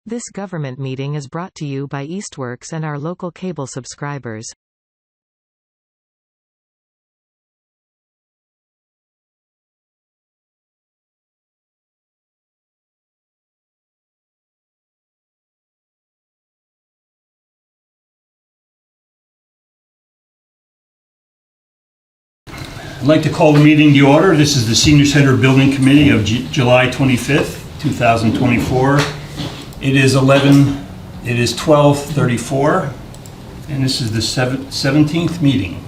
This government meeting is brought to you by Eastworks and our local cable subscribers. I'd like to call the meeting to order. This is the Senior Center Building Committee of July 25th, 2024. It is 12:34, and this is the 17th meeting.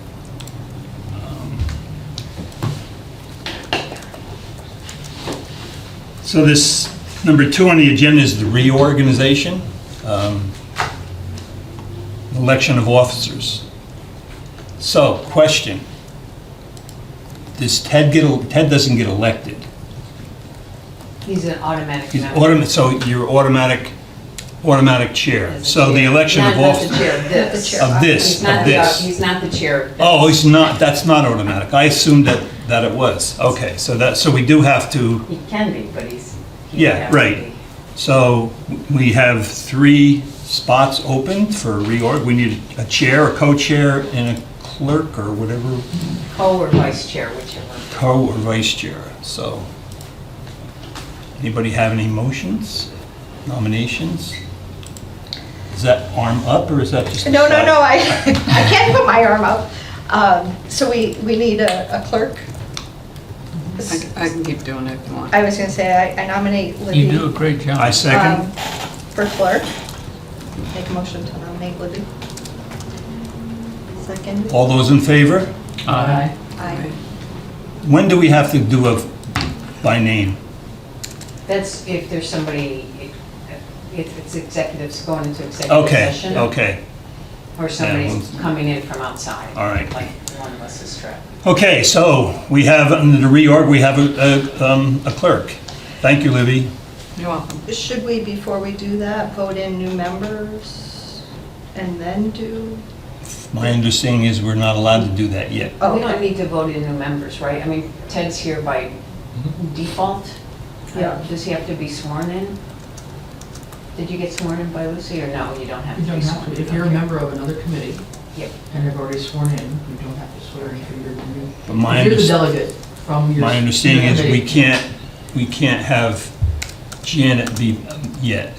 So this, number 2 on the agenda is the reorganization, election of officers. So, question. Does Ted doesn't get elected? He's an automatic member. So you're automatic chair. So the election of officers. Of this. He's not the chair. Oh, he's not, that's not automatic. I assumed that it was. Okay, so we do have to. He can be, but he's. Yeah, right. So we have 3 spots open for reorg. We need a chair, a co-chair, and a clerk or whatever. Co or vice chair, whichever. Co or vice chair. So, anybody have any motions, nominations? Is that arm up or is that just? No, I can't put my arm up. So we need a clerk. I can keep doing it if you want. I was going to say I nominate Libby. You do a great job. I second. For clerk. Make a motion to nominate Libby. Second. All those in favor? Aye. Aye. When do we have to do a by name? That's if there's somebody, if it's executives going into executive session. Okay. Or somebody's coming in from outside. All right. Like one of us is trapped. Okay, so we have, under the reorg, we have a clerk. Thank you, Libby. You're welcome. Should we, before we do that, vote in new members and then do? My understanding is we're not allowed to do that yet. Oh, We don't okay. need to vote in new members, right? I mean, Ted's here by default. Yeah. Does he have to be sworn in? Did you get sworn in by Lucy, or no, you don't have to You be don't sworn have in? to, if you're a member of another committee Yep. and have already sworn in, you don't have to swear in for your new. But my If you're the underst- delegate from your. My understanding is we committee. can't have Janet be yet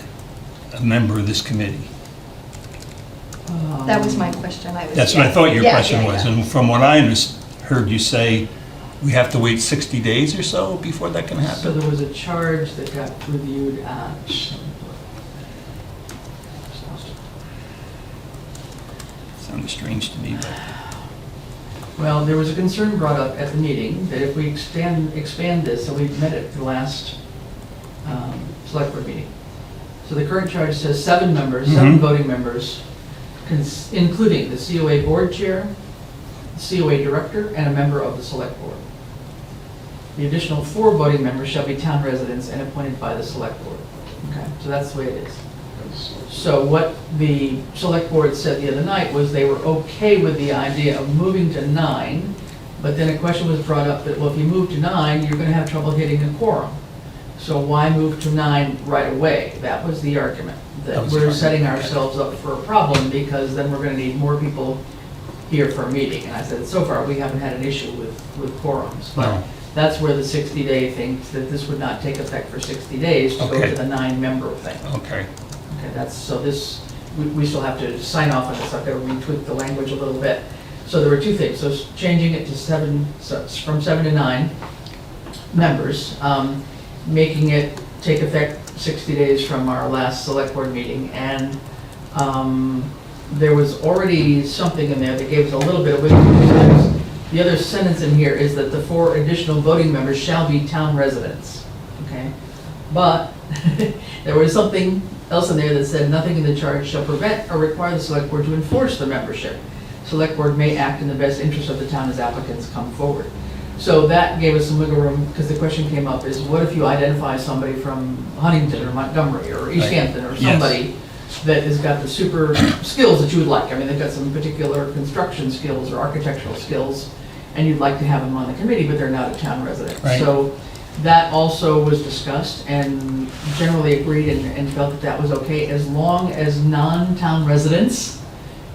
a member of this committee. That was my question. That's what I thought your Yeah, question yeah, was. yeah. And from what I heard you say, we have to wait 60 days or so before that can So happen? there was a charge that got reviewed at. Sounds strange to me, but. Well, there was a concern brought up at the meeting that if we expand this, so we met at the last select board meeting. So the current charge says 7 members, 7 voting members, including the COA board chair, the COA director, and a member of the select board. The additional 4 voting members shall be town residents and appointed by the select board. Okay, so that's the way it is. So what the select board said the other night was they were okay with the idea of moving to 9, but then a question was brought up that, well, if you move to 9, you're going to have trouble hitting a quorum. So why move to 9 right away? That was the argument, that we're setting ourselves up for a problem because then we're going to need more people here for a meeting. And I said, so far, we haven't had an issue with quorums. But No. that's where the 60-day thing, that this would not take effect for 60 days to go Okay. to the 9-member thing. Okay. Okay, that's, so this, we still have to sign off on this, I've got to retweak the language a little bit. So there were 2 things, so changing it to 7, so it's from 7 to 9 members, making it take effect 60 days from our last select board meeting, and there was already something in there that gave us a little bit of wiggle room. The other sentence in here is that the 4 additional voting members shall be town residents, okay? But there was something else in there that said nothing in the charge shall prevent or require the select board to enforce the membership. Select board may act in the best interest of the town as applicants come forward. So that gave us some wiggle room, because the question came up is, what if you identify somebody from Huntington or Montgomery or East Hampton or somebody that has got the super skills that you would like? I mean, they've got some particular construction skills or architectural skills, and you'd like to have them on the committee, but they're not a town resident. Right. So That also was discussed and generally agreed and felt that that was okay, as long as non-town residents,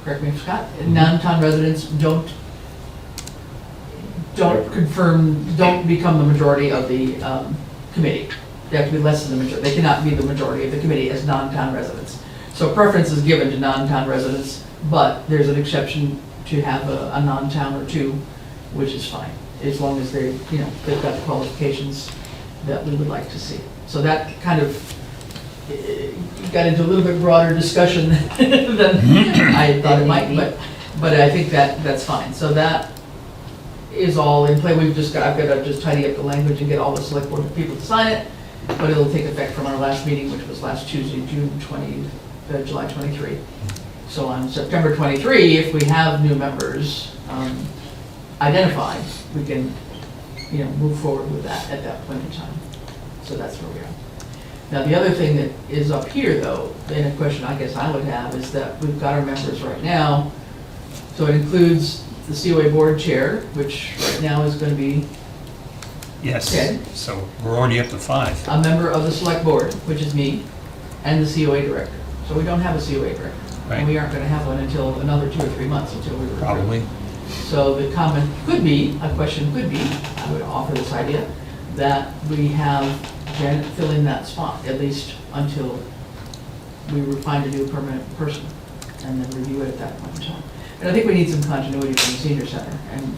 correct me if Scott, non-town residents don't become the majority of the committee. They have to be less than the majority, they cannot be the majority of the committee as non-town residents. So preference is given to non-town residents, but there's an exception to have a non-town or two, which is fine, as long as they, they've got the qualifications that we would like to see. So that kind of got into a little bit broader discussion than I thought it might, but I think that's fine. So that is all in play. I've got to just tidy up the language and get all the select board people to sign it, but it'll take effect from our last meeting, which was last Tuesday, July 23. So on September 23, if we have new members identified, we can, move forward with that at that point in time. So that's where we are. Now, the other thing that is up here, though, and a question I guess I would have, is that we've got our members right now. So it includes the COA board chair, which right now is going to be Yes. Okay. So we're already up to 5. a member of the select board, which is me, and the COA director. So we don't have a COA director. Right. And we aren't going to have one until another 2 or 3 months until we recruit. Probably. So the comment could be, I would offer this idea, that we have Janet fill in that spot, at least until we find a new permanent person, and then review it at that point in time. And I think we need some continuity from the senior center, and,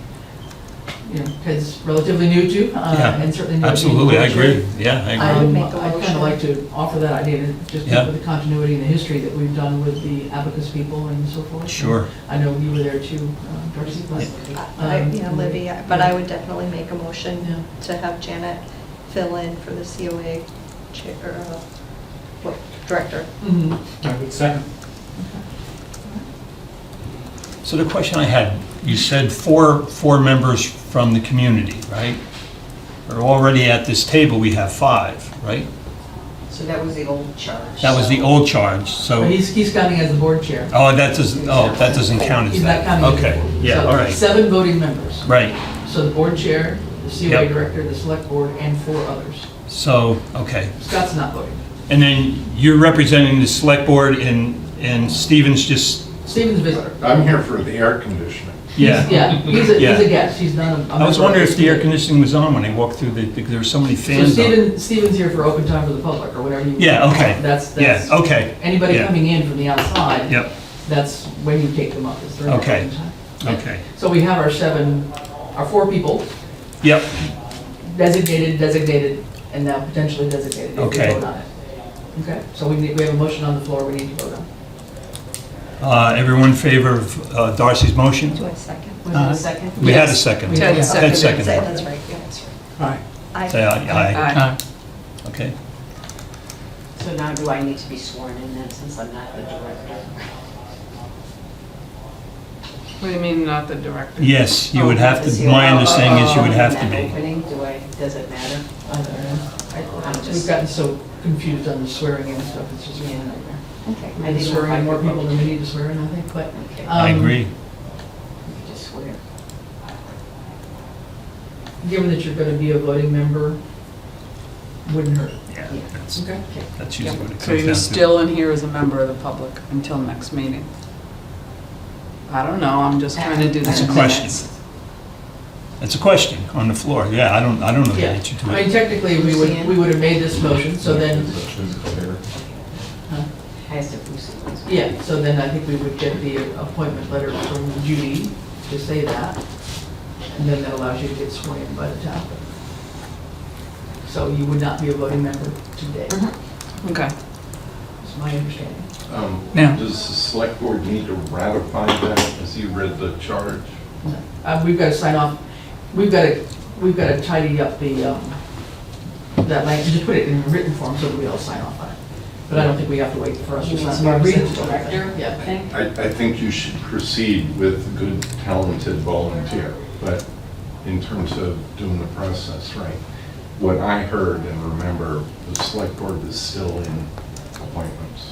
Ted's relatively new too, Yeah, and certainly. new to Absolutely, being I the board chair. agree. Yeah, I agree. I would make a I'd kind motion. of like to offer that idea, to just Yeah. keep with the continuity and the history that we've done with the abacus people and so forth. Sure. I know you were there too, Darcy. Libby, but I would definitely make a motion Yeah. to have Janet fill in for the COA chair, director. Mhm. I would second. So the question I had, you said four members from the community, right? We're already at this table, we have 5, right? So that was the old charge. That was the old charge, so, But he's counting as the board chair. that doesn't count as He's not that. counting. as the Okay, board. yeah, So all right, 7 voting members. right. So the board chair, the COA Yep. director, the select board, and 4 others. So, okay. Scott's not voting. And then you're representing the select board and Stephen's just, Stephen's visitor. I'm here for the air conditioning. yeah. Yeah, he's a Yeah. guest, he's not a. I was wondering if the air conditioning was on when I walked through there were so many So fans on. Stephen's here for open time for the public, or whatever you. Yeah, okay. That's, Yeah, okay. anybody Yeah. coming in from the outside. Yep, That's when you take them up, is during Okay. open time. okay. So we have our 4 people, Yep, designated, and now potentially designated, if we Okay. vote on it. Okay, so we have a motion on the floor we need to vote on. everyone in favor of Darcy's motion? Do I second? Was it a second? We had a Yes. second. Ted Ted seconded. seconded. Say, that's right, yeah, that's right. Aye. Say aye. Aye. Okay. So now do I need to be sworn in then, since I'm not the director? What do you mean, not the director? Yes, you would Oh, have the to, COO. my understanding is you would have to In that be. opening, does it matter? I don't know. I'm We've just- gotten so confused on the swearing in and stuff, it's just being a nightmare. Okay. We need to swear in more people than we need to swear in, I think, but. Okay, I um, agree. just swear. Given that you're going to be a voting member, wouldn't hurt. Yeah, Okay. that's usually what it So comes you're down to. still in here as a member of the public until next meeting? I don't know, I'm just trying to do That's the a question. minutes. It's a question on the floor. Yeah, I don't know the Yeah, answer to I mean, it. technically, we would have made this motion, so then, Has to Lucy. yeah, so then I think we would get the appointment letter from Judy to say that, and then that allows you to get sworn in by the town. So you would not be a voting member today, Okay. is my understanding. Now- Does the select board need to ratify that as you read the charge? We've got to sign off, we've got to tidy up that language, just put it in written form so that we all sign off on it. But I don't think we have to wait for us to You mean sign. Mark Read said it. director Yeah. thing? I think you should proceed with good, talented volunteer, but in terms of doing the process right. What I heard and remember, the select board is still in appointments.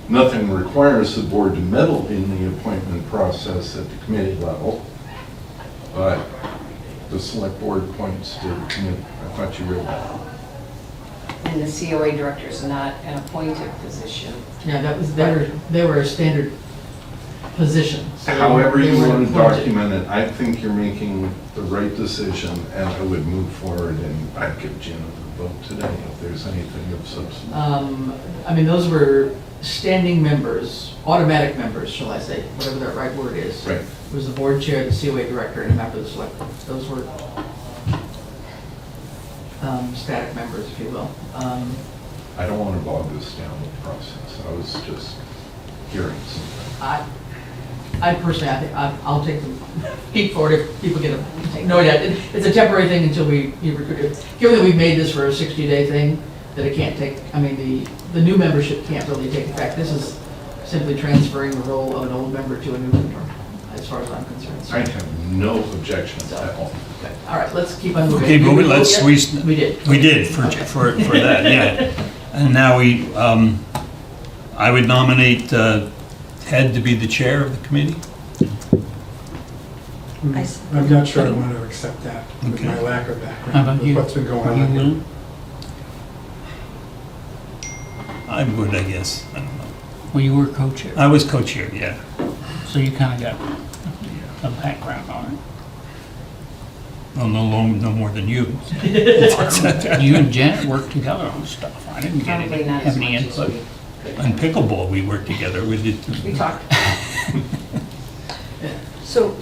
nothing requires the board to meddle in the appointment process at the committee level, but the select board appoints to the committee. I thought you read that. And the COA director is not an appointed position. Yeah, that was, they were a standard position. so However they you weren't want to appointed. document it, I think you're making the right decision, and I would move forward, and I'd give Janet a vote today if there's anything of substance. I mean, those were standing members, automatic members, shall I say, whatever that right word is. Right. It was the board chair, the COA director, and a member of the select board. Those were static members, if you will. I don't want to bog this down with the process. I was just hearing something. I personally, I think, I'll take the peek forward if people get a, no, yeah, it's a temporary thing until we recruit it. Given that we've made this for a 60-day thing, that it can't take, I mean, the new membership can't really take effect. This is simply transferring the role of an old member to a new member, as far as I'm concerned. So- I have no objections at all. Okay. All right, let's keep on moving. Okay, Did moving, vote let's, yet? We did. we did for that, yeah. And now I would nominate Ted to be the chair of the committee. I'm not sure I want to accept that with Okay. my lack of How background, about with you? what's been going Are you on. willing? I would, I guess, I don't know. Well, you were co-chair, I was co-chair, yeah. so you kind of got a background on Well, no more than you. it. You and Janet worked together on stuff. I didn't get Probably any, not have as any much as input. we. On pickleball, we worked together, we did. We talked. So,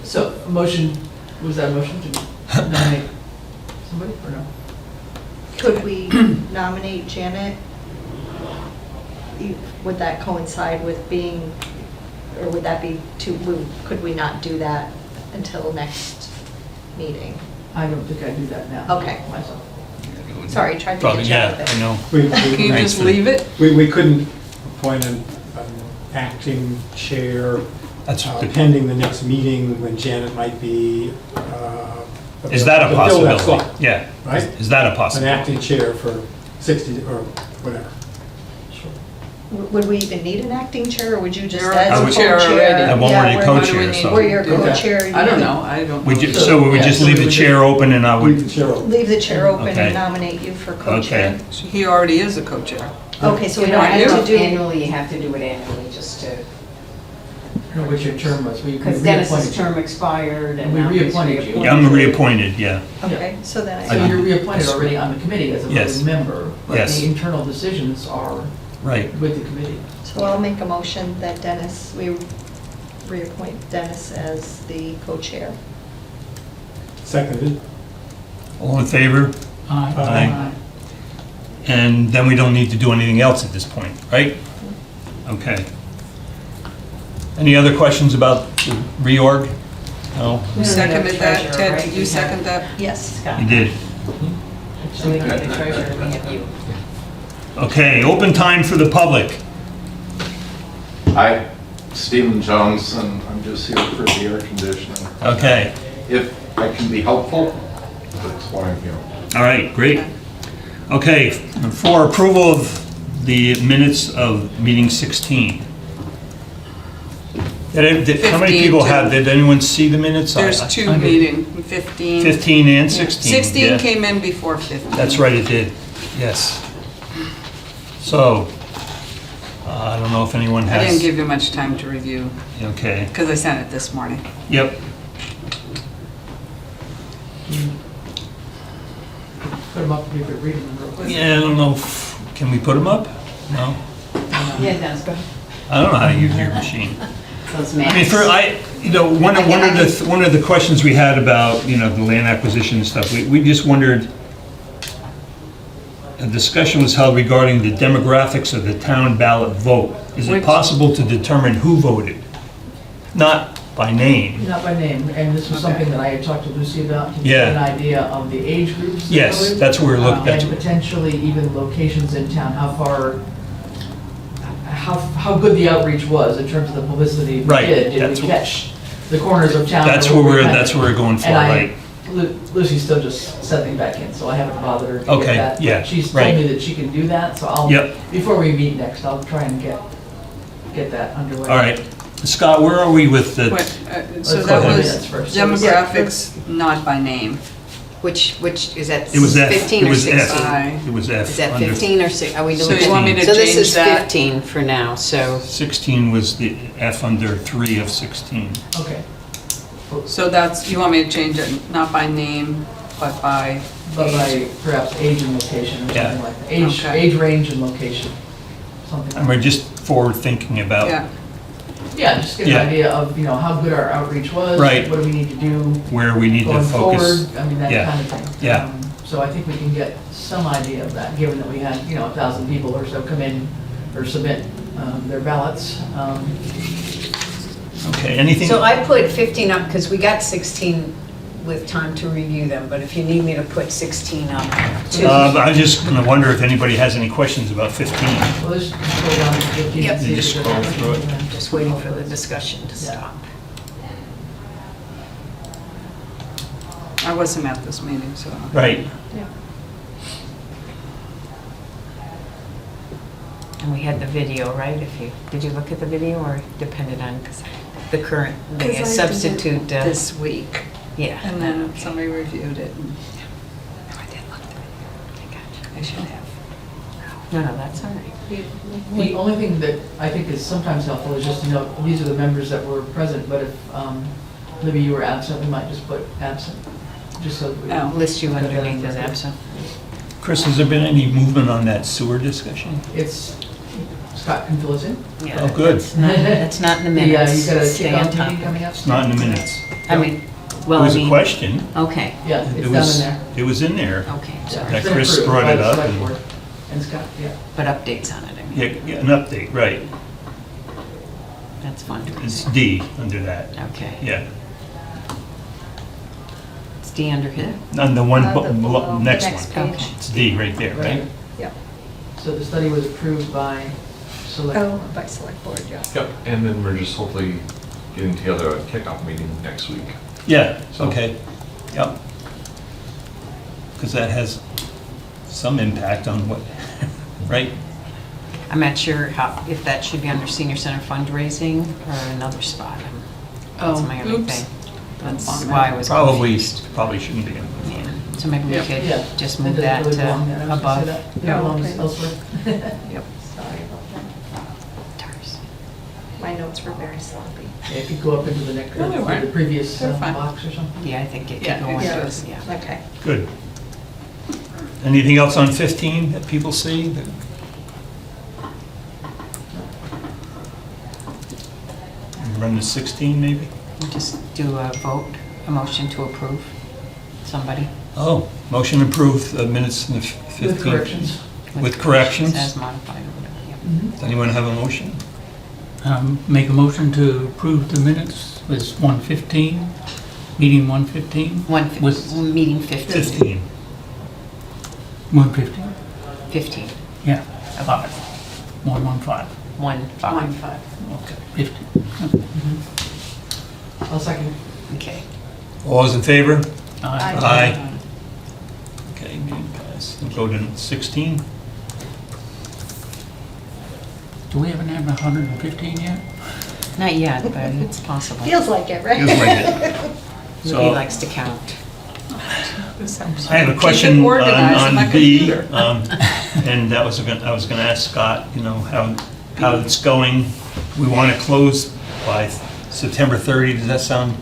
a motion, was that a motion to nominate somebody or no? Could we nominate Janet? Would that coincide with being, or would that be could we not do that until next meeting? I don't think I'd do that now. Okay. Myself. Sorry, tried to Probably, get you out yeah, of I it. know. We- Can you Thanks just for- leave it? We couldn't appoint an acting chair That's the- pending the next meeting when Janet might be. Is that a to fill that possibility? slot, Yeah. Right? Is that a An possibility? acting chair for 60, or whatever. Would we even need an acting chair, or would you just You're as a a co-chair co-chair? already. I'm Yeah, already we're- co-chair, so. We're your Okay. co-chair. I don't know, I don't We know. ju- So we would Yeah, just so leave we the would chair open and I Leave would, the chair open. Leave the chair open Okay. and nominate you for co-chair. okay. He already is a co-chair. Okay, so we You don't know, I don't know have if to do, annually, you have to do it annually, just to, I don't know what your term was. We because Dennis's reappointed you. term expired and We now he's reappointed you. reappointed. Yeah, I'm reappointed, yeah. okay, so then So I, you're reappointed already on the committee as a Yes. voting member, but Yes. the internal decisions are Right. with the committee. so I'll make a motion that we reappoint Dennis as the co-chair. Seconded. All in favor? Aye. And then we don't need to do anything else at this point, right? Okay. Any other questions about the reorg? No? Who seconded that? Treasurer, Ted, right? did you We second have that? Yes. Scott. You did. So we have the treasurer, we have you. Okay, open time for the public. Hi, Stephen Johnson. I'm just here for the air conditioning. Okay, If I can be helpful, that's why I'm here. all right, great. Okay, for approval of the minutes of meeting 16. How many 15 people too. have, did anyone see the minutes? There's I- two meeting, 15. 15 and 16. 16 yeah. came in before 15. That's right, it did, yes. So, I don't know if anyone I didn't has, give you much time to review, okay, because I sent it this morning. yep. Put them up, we could read them real quick. Yeah, I don't know, can we put them up? No? Yeah, Dennis, go ahead. I don't know how to use your machine. Those I mean, one of the questions we had about, the land acquisition and stuff, we just wondered, a discussion was held regarding the demographics of the town ballot vote. Is it Which- possible to determine who voted? Not by name. Not by name, and this was something that I had talked to Lucy about, to Yeah. get an idea of the age groups. that Yes, voted, that's where we're looking, that's, And potentially even locations in town, how good the outreach was in terms of the publicity we Right, did. Did that's we what- catch the corners of town? that's or where were we we're, kind of- that's what we're going for, And right? Lucy still just sent me back in, so I haven't bothered her to get Okay, that. yeah, She's right. told me that she can do that, so I'll, Yep. before we meet next, I'll try and get get that underway. All right. Scott, where are we with the, Wait, so Let's that go ahead. was Minutes first. demographics, not by name. Which, is that it was F. 15 It or was 16? F. Aye. It was F. Is that under- 15 or 6? Are we doing? So you want me to So this change is that? 15 for now, so 16 was the F under 3 of 16. Okay. So that's, you want me to change it, not by name, but by But by age? perhaps age and location or Yeah. something like that. Age, Okay. age range and location, something And like we're just forward thinking about, Yeah, that. Yeah, just get an Yeah. idea of, how good our outreach was. Right. What do we need to do where we need to going focus. forward, I mean, that Yeah. kind of thing. Yeah. So I think we can get some idea of that, given that we had, 1,000 people or so come in or submit their ballots. Okay, anything? So I put 15 up because we got 16 with time to review them, but if you need me to put 16 up too. I'm just going to wonder if anybody has any questions about 15. Well, let's scroll down to 15. Yep. and see You if just there's scroll anything through it. in there. Just waiting for the discussion to stop. I wasn't at this meeting, so. Right. And we had the video, right? Did you look at the video or depended on, because the current, the substitute? This week, Yeah. and then somebody reviewed it, and I did look at the video. I got you. I should have. No, that's all right. The only thing that I think is sometimes helpful is just to note, these are the members that were present, but if, Libby, you were absent, we might just put absent, just so that we. Oh. List you underneath as absent. Chris, has there been any movement on that sewer discussion? It's, Scott can fill us in. Yeah. Oh, good. That's not in the minutes. You've got a Stay on kickoff top. meeting coming up? It's not in the minutes. I mean, It well, I was a mean, question. okay, Yeah, It it's down was- in there. It was in there. okay, Yeah, sorry. That it's been Chris approved brought by it the up select and- board. And Scott, yeah. But updates on it, I mean, Yeah, an update, right. that's fun. It's D under that. Okay. Yeah. It's D under here? On the one, The below, the next next one. page. It's D right there, right? Yep. So the study was approved by select. Oh, by select board, yeah. Yep, and then we're just hopefully getting together a kickoff meeting next week. Yeah, So- okay. Yep. Because that has some impact on what, right? I'm not sure if that should be under senior center fundraising or another spot. That's Oh, my other oops. thing. That's That's why I was Probably, confused. probably shouldn't be. Yeah, so maybe we Yeah. could Yeah. just It move doesn't that really belong there. I was gonna say above. that. Yeah. It belongs Okay. elsewhere. Yep. Sorry about that. Tars. My notes were very sloppy. Yeah, if you go up into the next, No, they the weren't. previous They're fine. box or something. Yeah, I think it Yeah, could go it under, does. yeah. Okay. Good. Anything else on 15 that people see? Run to 16 maybe? Just do a vote, a motion to approve. Somebody? Oh, motion approved, minutes in the 15th. With corrections. With corrections? As modified or whatever, yeah. Mhm. Does anyone have a motion? Make a motion to approve the minutes with 115, meeting 115? With Meeting 15. 15. 115? 15. Yeah, 5. 115. 1-5. 1-5. Okay, 15. I'll second. Okay. All those in favor? Aye. Aye. Okay, meeting passed. We'll go to 16. Do we haven't had 115 yet? Not yet, but it's possible. Feels like it, right? Feels like it. He So likes to count. I have a question Keep it organized in my on B, computer. and I was going to ask Scott, how it's going. We want to close by September 30. Does that sound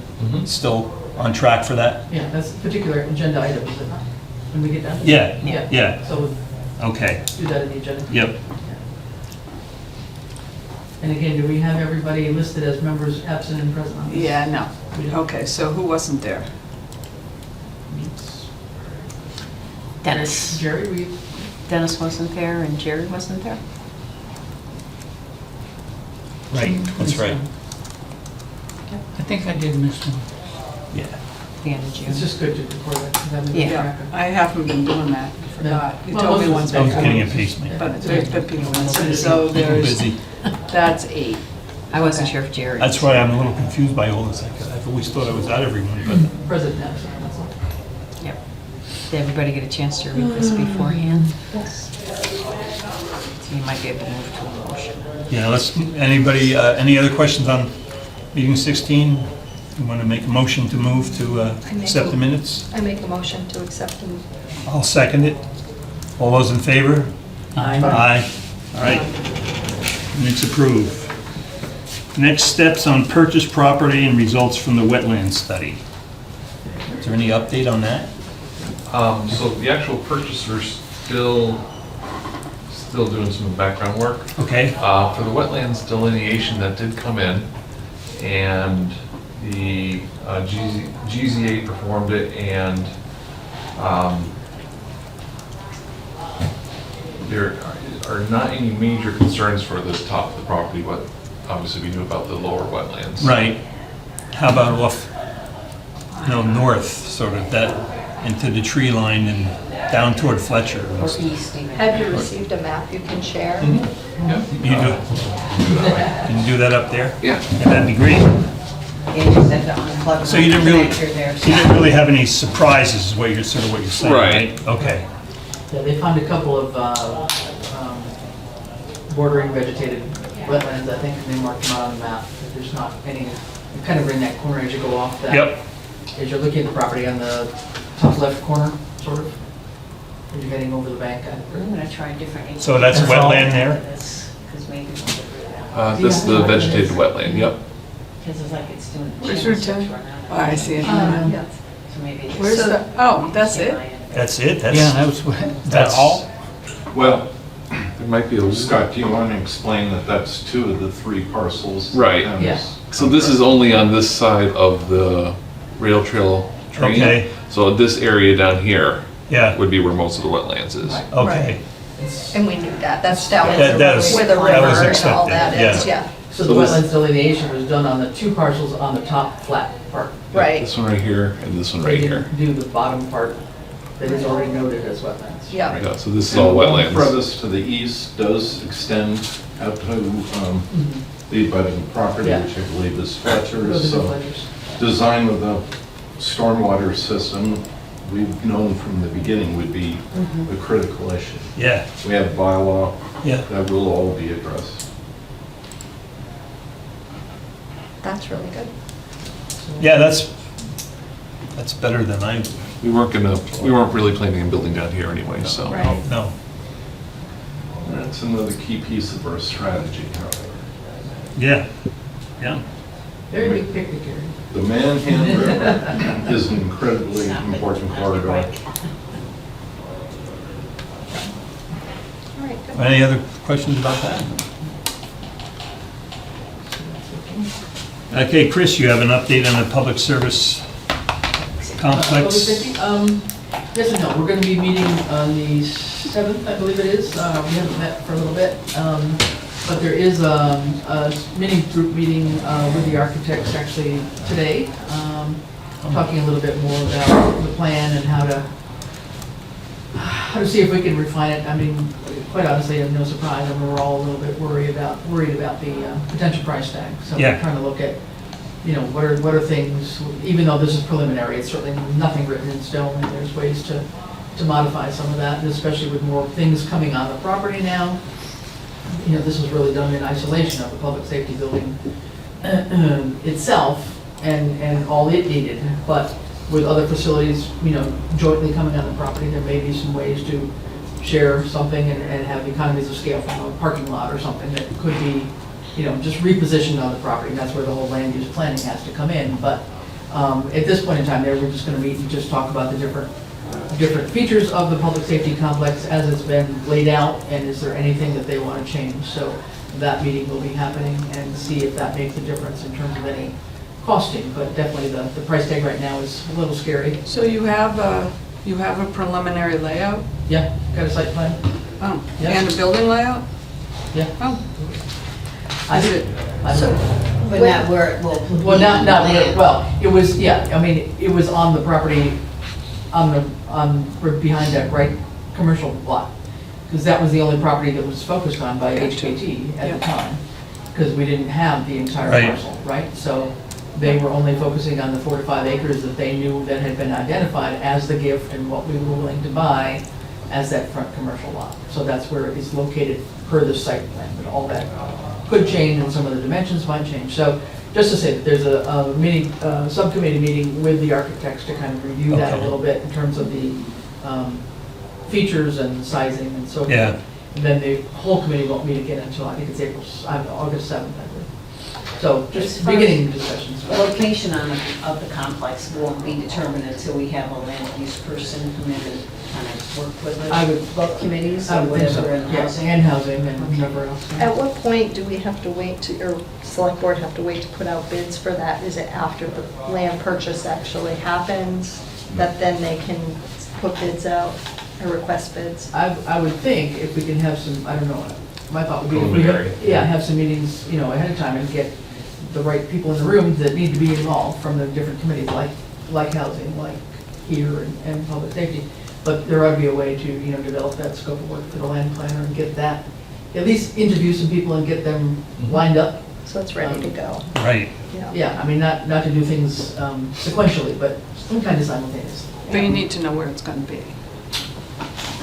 still on track for that? Yeah, that's a particular agenda item, is it not? When we get done? Yeah, Yeah. yeah, So we'll okay, do that in the agenda. yep. And again, do we have everybody listed as members absent and present on this? Yeah, no. We don't. Okay, so who wasn't there? Dennis. Jerry, Dennis wasn't there and Jerry wasn't there? Right, that's right. I think I did miss one. Yeah. The end of June. it's just good to record that. to have it Yeah. track of- I haven't been doing that, I forgot. You Well, told me most once of I it's was before. getting a pacemaker. But there's been people, so I'm there's, busy. that's 8. I wasn't Okay. sure if Jerry. That's why I'm a little confused by all this. I've always thought I was at everyone, but President absent, that's all. Yep. Did everybody get a chance to read this beforehand? So you might be able to move to a motion. Yeah, anybody, any other questions on meeting 16? You want to make a motion to move to accept the minutes? I make a motion to accept them. I'll second it. All those in favor? Aye. Aye. All right. Minutes approved. Next steps on purchase property and results from the wetland study. Is there any update on that? So the actual purchaser's still doing some background work. Okay. For the wetlands delineation that did come in, and the GZA performed it, and there are not any major concerns for the top of the property, but obviously we knew about the lower wetlands. Right. How about off, north, sort of that, into the tree line and down toward Fletcher? Or east even. Have you received a map you can share? Yeah. You can do that up there? Yeah. Yeah, that'd be great. They just had to unplug So you didn't the really, connector there. you didn't really have any surprises, is what you're saying, Right. Okay. Yeah, they found a couple of bordering vegetated wetlands, I think, and they marked them out on the map. There's not any, you're kind of in that corner as you go off that. Yep. As you're looking at the property on the top left corner, sort of, as you're heading over the bank. I'm gonna try a different. So that's wetland there? Because maybe we'll get rid of that. This is the vegetated wetland, yep. Because it's like it's doing. Where's your channel tent? right now. Oh, I see it. Yeah. So maybe it's. Where's the, oh, that's it? That's it? Yeah, that was, That's all? Well, There might be a... Scott, do you want to explain that that's 2 of the 3 parcels? Right. that Yeah. is- So this is only on this side of the rail trail train. Okay. So this area down here Yeah, would be where most of the wetlands is. okay. And we knew that, that's down That is- where the that river was and all accepted, that is, yeah. yeah. So the So this- wetlands delineation was done on the 2 parcels on the top flat part. Right, This one right here and this one They right here. didn't do the bottom part that is already noted as wetlands. yeah. Yeah, so this is And all the one wetlands. furthest to the east does extend out to the abutting property, Yeah. which I believe is Those are Fletcher's. the So Fletchers. design of the stormwater system, we've known from the beginning would be a critical issue. Yeah, We have bylaw yeah. that will all be addressed. That's really good. Yeah, that's better than We weren't really planning on building down here anyway, so. Right. no. That's another key piece of our strategy, however. Yeah, yeah. Very big picnic area. The Manhan River is an incredibly important corridor. All right, good. Any other questions about that? Okay, Chris, you have an update on the public service complex? Yes and no, we're gonna be meeting on the 7th, I believe it is. We haven't met for a little bit. But there is a mini group meeting with the architects actually today, talking a little bit more about the plan and how to see if we can refine it. I mean, quite honestly, no surprise, I mean, we're all a little bit worried about the potential price tag. So Yeah. we're trying to look at, what are things, even though this is preliminary, it's certainly nothing written in stone, and there's ways to modify some of that, and especially with more things coming on the property now. This was really done in isolation of the public safety building itself and all it needed. But with other facilities, jointly coming on the property, there may be some ways to share something and have economies of scale from a parking lot or something that could be, just repositioned on the property. That's where the whole land use planning has to come in. But at this point in time, we're just going to meet and just talk about the different features of the public safety complex as it's been laid out, and is there anything that they want to change. So that meeting will be happening and see if that makes a difference in terms of any costing, but definitely the price tag right now is a little scary. So you have a preliminary layout? Yeah, got a site plan? Oh, Yeah. and a building layout? Yeah. Oh, I did. But not where it will. Well, not, land. well, it was, yeah, I mean, it was on the property, behind that right commercial lot. Because that was the only property that was focused on by Gotcha. HKT at Yeah. the time. Because we didn't have the entire Right. parcel, right? So they were only focusing on the 4 to 5 acres that they knew that had been identified as the gift and what we were willing to buy as that front commercial lot. So that's where it is located per the site plan, but all that could change and some of the dimensions might change. So just to say that there's a meeting, subcommittee meeting with the architects to kind of review that a Okay. little bit in terms of the features and sizing and so forth. Yeah. And then the whole committee won't meet again until, I think it's August 7th, I believe. So just beginning discussions. The location of the complex won't be determined until we have a land use person come in and kind of work with I us, would, both committees I or would think so, whatever in yeah, housing. and housing and whatever else. At what point do we have to wait to, or select board have to wait to put out bids for that? Is it after the land purchase actually happens, that then they can put bids out or request bids? I would think if we can have some, I don't know, my thought would be, if we Preliminary. have some meetings, ahead of time and get the right people in the room that need to be involved from the different committees, like housing, like here and public safety. But there ought to be a way to, develop that scope of work for the land planner and get that, at least interview some people and get them lined up. So it's ready to go. Right. Yeah, I mean, not to do things sequentially, but some kind of simultaneously. But you need to know where it's gonna be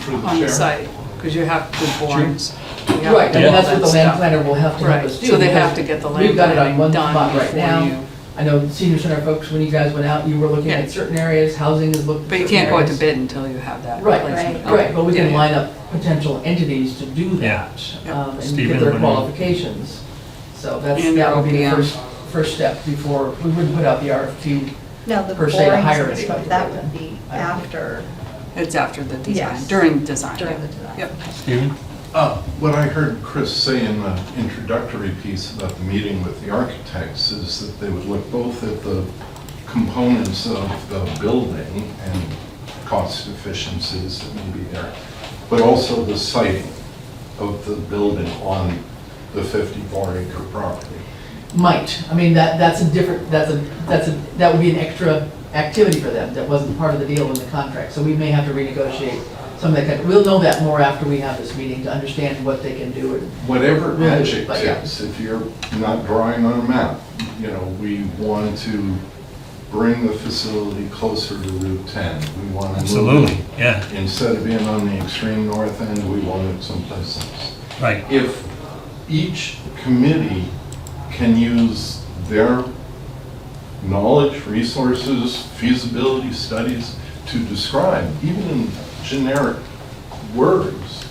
Through the on the chair. site, because you have to do borings. You have to Right, do I mean, all that's what that the land stuff. planner will have to help Right, us do. so they because have to get the land We've got it on planning one done spot right before now. you. I know senior center folks, when you guys went out, you were looking Yeah. at certain areas, housing is looking at But you certain can't go out to areas. bid until you have that. Right, placement. right, but we can Yeah. line up potential entities to do Yeah. that, Yeah. and Stephen, get their when- qualifications. So And that would be the OPM. first step before, we wouldn't put out the RFQ. Now, the Per se, to borings hire and stuff, anybody that like would that. be I don't think- after, It's after the design, Yes. during design. during yeah. the design. Yep. Stephen? What I heard Chris say in the introductory piece about the meeting with the architects is that they would look both at the components of the building and cost efficiencies that may be there, but also the siting of the building on the 54-acre property. Might, I mean, that's a different, that would be an extra activity for them, that wasn't part of the deal in the contract, so we may have to renegotiate some of that. We'll know that more after we have this meeting to understand what they can do. Whatever Really, adjectives, if you're not drawing on a map, we want to bring the facility closer to Route 10. We want to move Absolutely, it. yeah, Instead of being on the extreme north end, we want it someplace else. right. If each committee can use their knowledge, resources, feasibility studies to describe, even in generic words,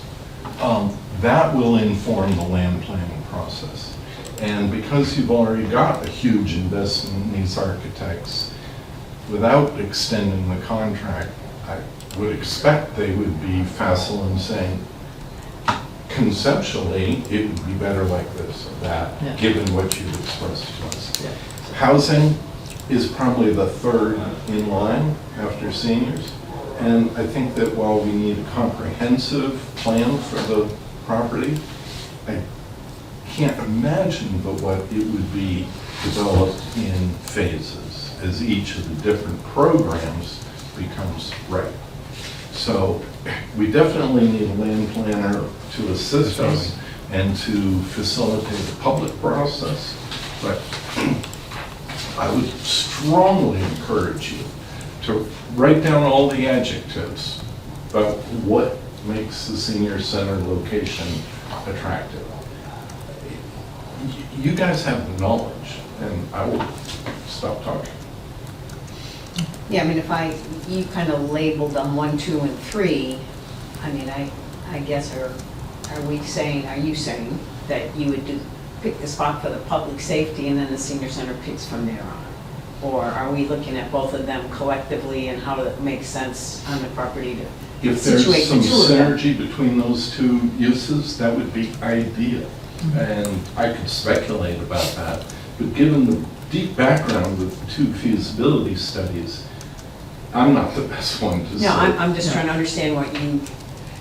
that will inform the land planning process. And because you've already got a huge investment in these architects, without extending the contract, I would expect they would be facile in saying, conceptually, it would be better like this or that, Yeah. given what you've expressed to us. Yeah. Housing is probably the third in line after seniors. And I think that while we need a comprehensive plan for the property, I can't imagine but what it would be developed in phases as each of the different programs becomes right. So we definitely need a land planner to assist us and to facilitate the public process. But I would strongly encourage you to write down all the adjectives about what makes the senior center location attractive. You guys have the knowledge, and I will stop talking. Yeah, I mean, you kind of labeled them 1, 2, and 3, I mean, I guess, are you saying that you would pick the spot for the public safety and then the senior center picks from there on? Or are we looking at both of them collectively and how it makes sense on the property to If situate there's some the two of them? synergy between those two uses, that would be ideal. And I could speculate about that, but given the deep background of the two feasibility studies, I'm not the best one to say. No, I'm just trying to understand what you,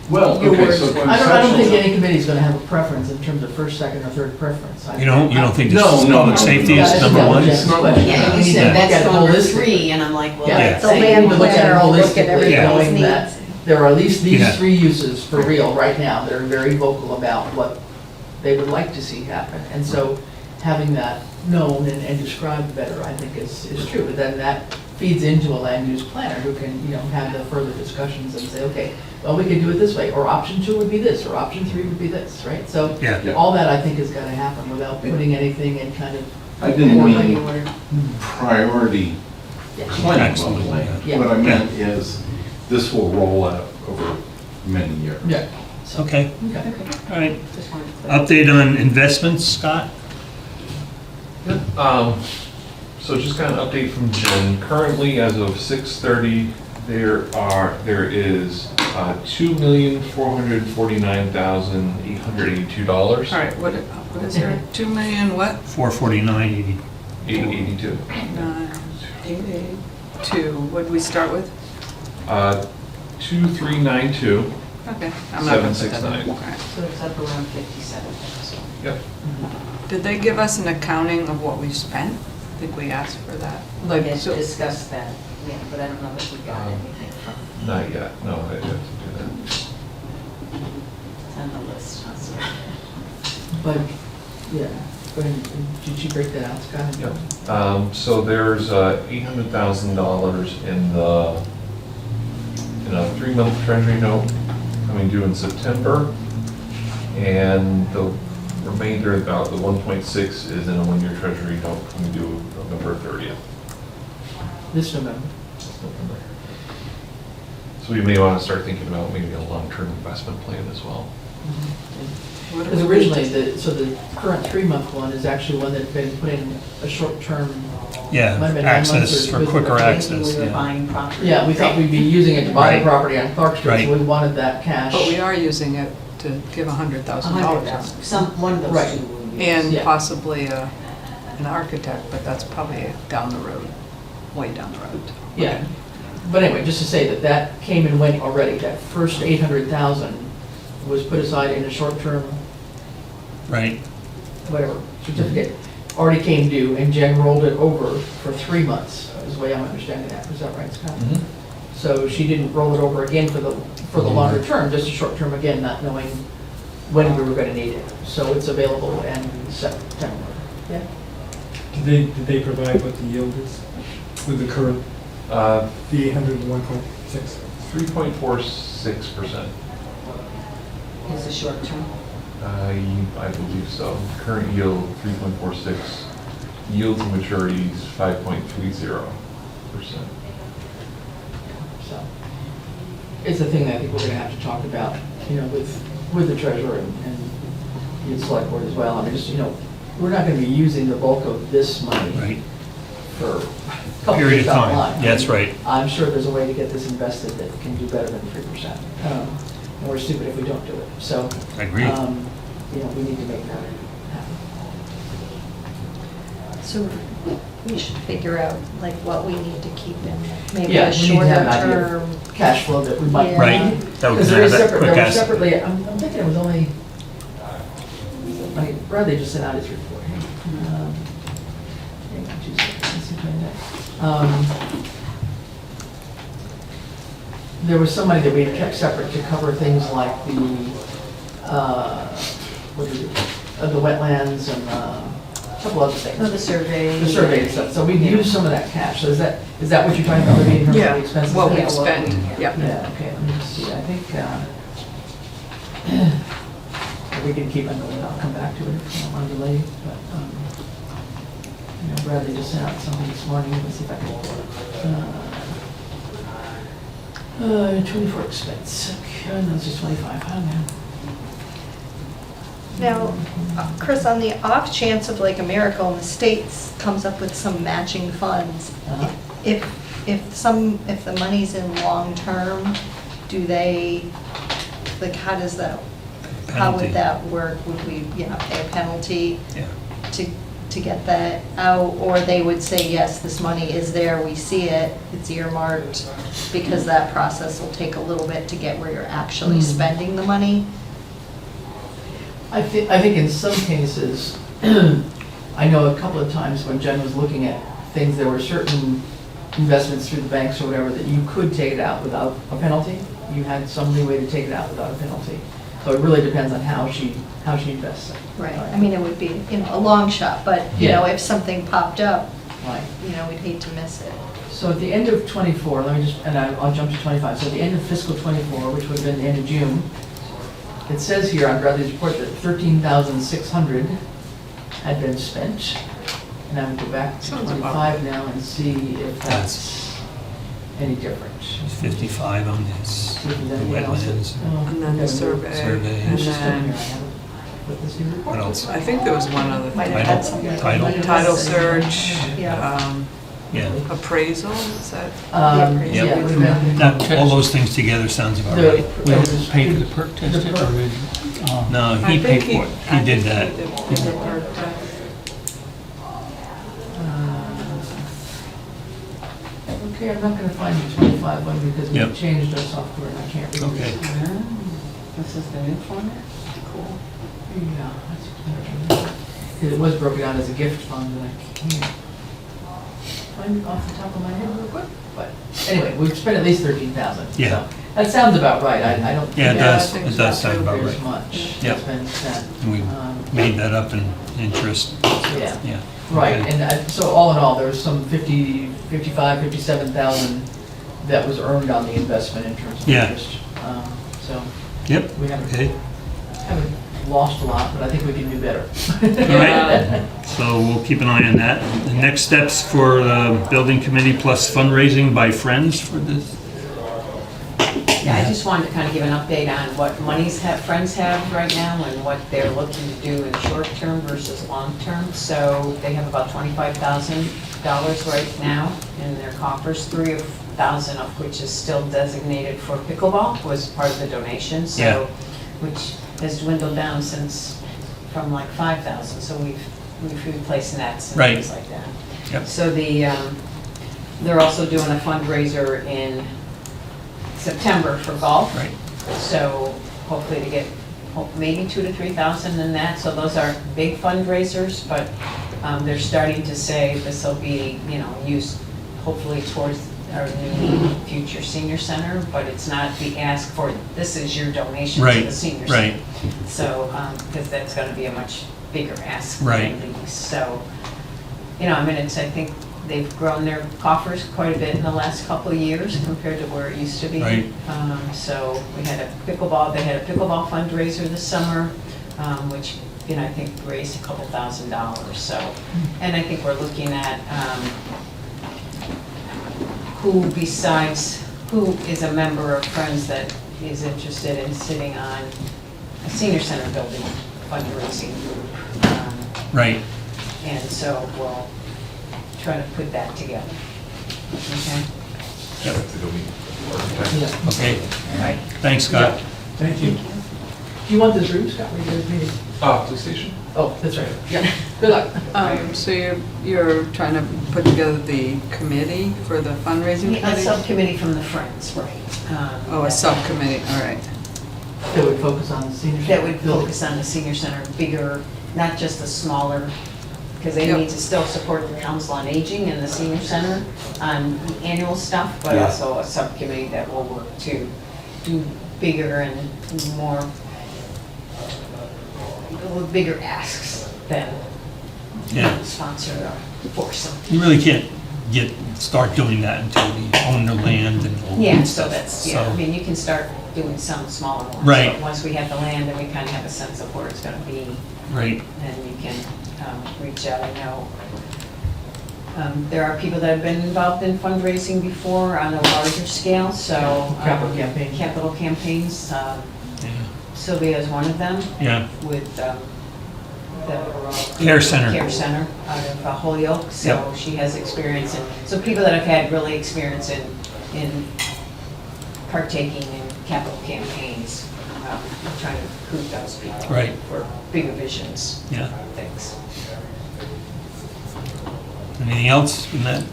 Well, your okay, words so were. I don't think conceptually. any committee's gonna have a preference in terms of first, second, or third preference. You don't think this No, is no, public no, safety no, is that's number not one? what Jeff's question. yeah, We you need said to look that's at it number holistically. 3, and I'm like, well, Yeah. that's The saying land To look at it planner will look at holistically, everybody's knowing that needs. there are at least these Yeah. 3 uses for real right now that are very vocal about what they would like to see happen. And so having that known and described better, I think is true. But then that feeds into a land use planner who can, have the further discussions and say, okay, well, we could do it this way, or option 2 would be this, or option 3 would be this, right? So Yeah. all that I think is gonna happen without putting anything in kind of. I didn't or mean anywhere. priority planning Absolutely, of land. yeah. What I meant is, this will roll out over many years. Yeah. Okay, Okay. all right. Just wanted to- Update on investments, Scott? So just kind of update from Jen. Currently, as of 6:30, there is $2,449,882. All right, what is there, 2 million what? 449.80. 882. 982, what did we start with? 2392. Okay. I'm not gonna put that in. 769. All right. So it's up around 57,000. Yep. Did they give us an accounting of what we spent? I think we asked for that. We Like, had so- discussed that, yeah, but I don't know if we got anything from, Not yet. No, I have to do it's on the list. so. But, yeah, go ahead, did you break that out, Scott? that. Yep. So there's $800,000 in a 3-month treasury note coming due in September. And the remainder, about the 1.6, is in a 1-year treasury note coming due November 30th. This November. So we may want to start thinking about maybe a long-term investment plan as well. what Because did we- originally, the current 3-month one is actually one that had been put in a short-term, Yeah, Might have been 9 months access or for with- quicker Thinking access, we were yeah. buying property. yeah, we thought we'd be using it to buy Right. the property on Clark Street, so Right. we wanted that cash. But we are using it to give $100,000. 100,000, one of those Right. two will use. And Yeah. possibly an architect, but that's probably down the road, way down the road. Yeah, but anyway, just to say that that came and went already, that first 800,000 was put aside in a short-term, Right, whatever, certificate, already came due, and Jen rolled it over for 3 months, is the way I'm understanding that, is that right, Scott? So she didn't roll it over again for the longer term, just a short term again, not knowing when we were gonna need it. So it's available in September. Yeah. Did they provide what the yield is with the current, the 801.6? 3.46%. Is a short term. I believe so. Current yield, 3.46. Yield to maturity is 5.30%. So it's a thing that I think we're gonna have to talk about, with the treasurer and the select board as well. I mean, just, we're not gonna be using the bulk of this money right. for a couple Period years of down the time. line. Yeah, that's right. I'm sure there's a way to get this invested that can do better than 3%. And we're stupid if we don't do it. So, I agree. we need to make that happen. So we should figure out like what we need to keep in, maybe Yeah, a we need to shorter have an idea of term. cash flow that we might. Yeah. Right, that we Because can there have is that separate, quick there was estimate. separately, I'm thinking it was only, Bradley just sent out his report. Hang on 2 seconds, let's see if I can- There was some money that we had kept separate to cover things like the wetlands and a couple other things. Oh, the survey. The survey and stuff, so we've used some of that cash, so is that what you're talking about, Libby, in terms of the expenses? What Yeah, we've spent, yeah. Yeah, okay, let me just see, I think, we can keep on going, I'll come back to it if I don't want to delay, but, Bradley just sent out something this morning, let's see if I can pull it. 24 expense, okay, no, it's just 25, oh, man. Now, Chris, on the off chance of like a miracle and the states comes up with some matching funds, Uh-huh. if the money's in long-term, do they, like, how Penalty. would that work? Would we, pay a penalty Yeah. to get that out? Or they would say, yes, this money is there, we see it, it's earmarked, because that process will take a little bit to get where you're actually spending the money? I think in some cases, I know a couple of times when Jen was looking at things, there were certain investments through the banks or whatever that you could take it out without a penalty. You had some leeway to take it out without a penalty. So it really depends on how she invests it. Right, I mean, it would be, a long shot, but, Yeah. if something popped up, Right. we'd hate to miss it. So at the end of '24, let me just, and I'll jump to '25. So at the end of fiscal '24, which would have been the end of June, it says here on Bradley's report that 13,600 had been spent. And I would go back to Sounds about 25 now and see if that's any different. There's 55 on this, See if the there's anything else that- wetlands. oh, And then the okay. survey. Survey. And It's just down here, I then, haven't put this in the report. What else? I think there was one other Might thing. have had something. Title. Title search, Yeah. Yeah. appraisal, is that? Yeah, Yeah. we've been- That, all those things together sounds about the- right. We don't pay for the perk test, The or perk. did, No, I he paid think for it. I He did think that. he did the perk test. Okay, I'm not gonna find the 25 one because we Yep. changed our software and I can't read Okay. it. This is the new format? Cool. Yeah, that's better. Because it was broken out as a gift fund and I can't find it off the top of my head real quick. But anyway, we've spent at least 13,000. Yeah. So that sounds about right. I don't. Yeah, it think does. think It so, does sound about There's right. much Yep. that's been spent. And we made that up in interest. Yeah. Yeah. Right, Okay. and so all in all, there was some 57,000 that was earned on the investment in terms of Yeah. interest. So Yep. we haven't Okay. lost a lot, but I think we can do better. All right. So we'll keep an eye on that. The next steps for the building committee plus fundraising by friends for this. Yeah, I just wanted to kind of give an update on what monies friends have right now and what they're looking to do in short term versus long term. So they have about $25,000 right now in their coffers, 3,000 of which is still designated for pickleball, was part of the donation. Yeah. So, which has dwindled down from like 5,000. So we've replaced nets and Right. things like that. Yep. So they're also doing a fundraiser in September for golf. Right. So hopefully to get maybe 2,000 to 3,000 in that. So those aren't big fundraisers, but they're starting to say this will be, used hopefully towards our new future senior center, but it's not the ask for, this is your donation to Right, the senior right. center. So, because that's going to be a much bigger ask Right. than these. So, I think they've grown their coffers quite a bit in the last couple of years compared to where it used to be. Right. So we had they had a pickleball fundraiser this summer, which, I think raised a couple $1,000s. So, and I think we're looking at who is a member of Friends that is interested in sitting on a senior center building fundraising group. Right. And so we'll try to put that together. Okay? Yep. To go meet the architect. Yeah. Okay. Right. Thanks, Scott. Thank you. Do you want this room, Scott? We're going to meeting. Police station? Oh, that's right. Yeah. Good luck. So you're trying to put together the committee for the fundraising A committee? subcommittee from the Friends, right. Oh, a subcommittee, all right. That would focus on the senior. That would building. focus on the senior center, bigger, not just the smaller, because they Yep. need to still support the Council on Aging and the senior center on the annual stuff, but Yeah. also a subcommittee that will work to do bigger and more, with bigger asks than Yeah. sponsor or force them. You really can't start doing that until we own the land and all Yeah, that so stuff. that's, So, you can start doing some smaller ones. Right. But once we have the land and we kind of have a sense of where it's gonna be, Right. then you can reach out. I know there are people that have been involved in fundraising before on a larger scale, so. Capital campaign. Capital campaigns. Yeah. Sylvia is one of them Yeah. with the Care Center. Care Center out of Holyoke, so Yep. she has experience in, so people that have had really experience in partaking in capital campaigns, I'm trying to recruit those people. Right. For bigger visions. Yeah. Things. Anything else in that?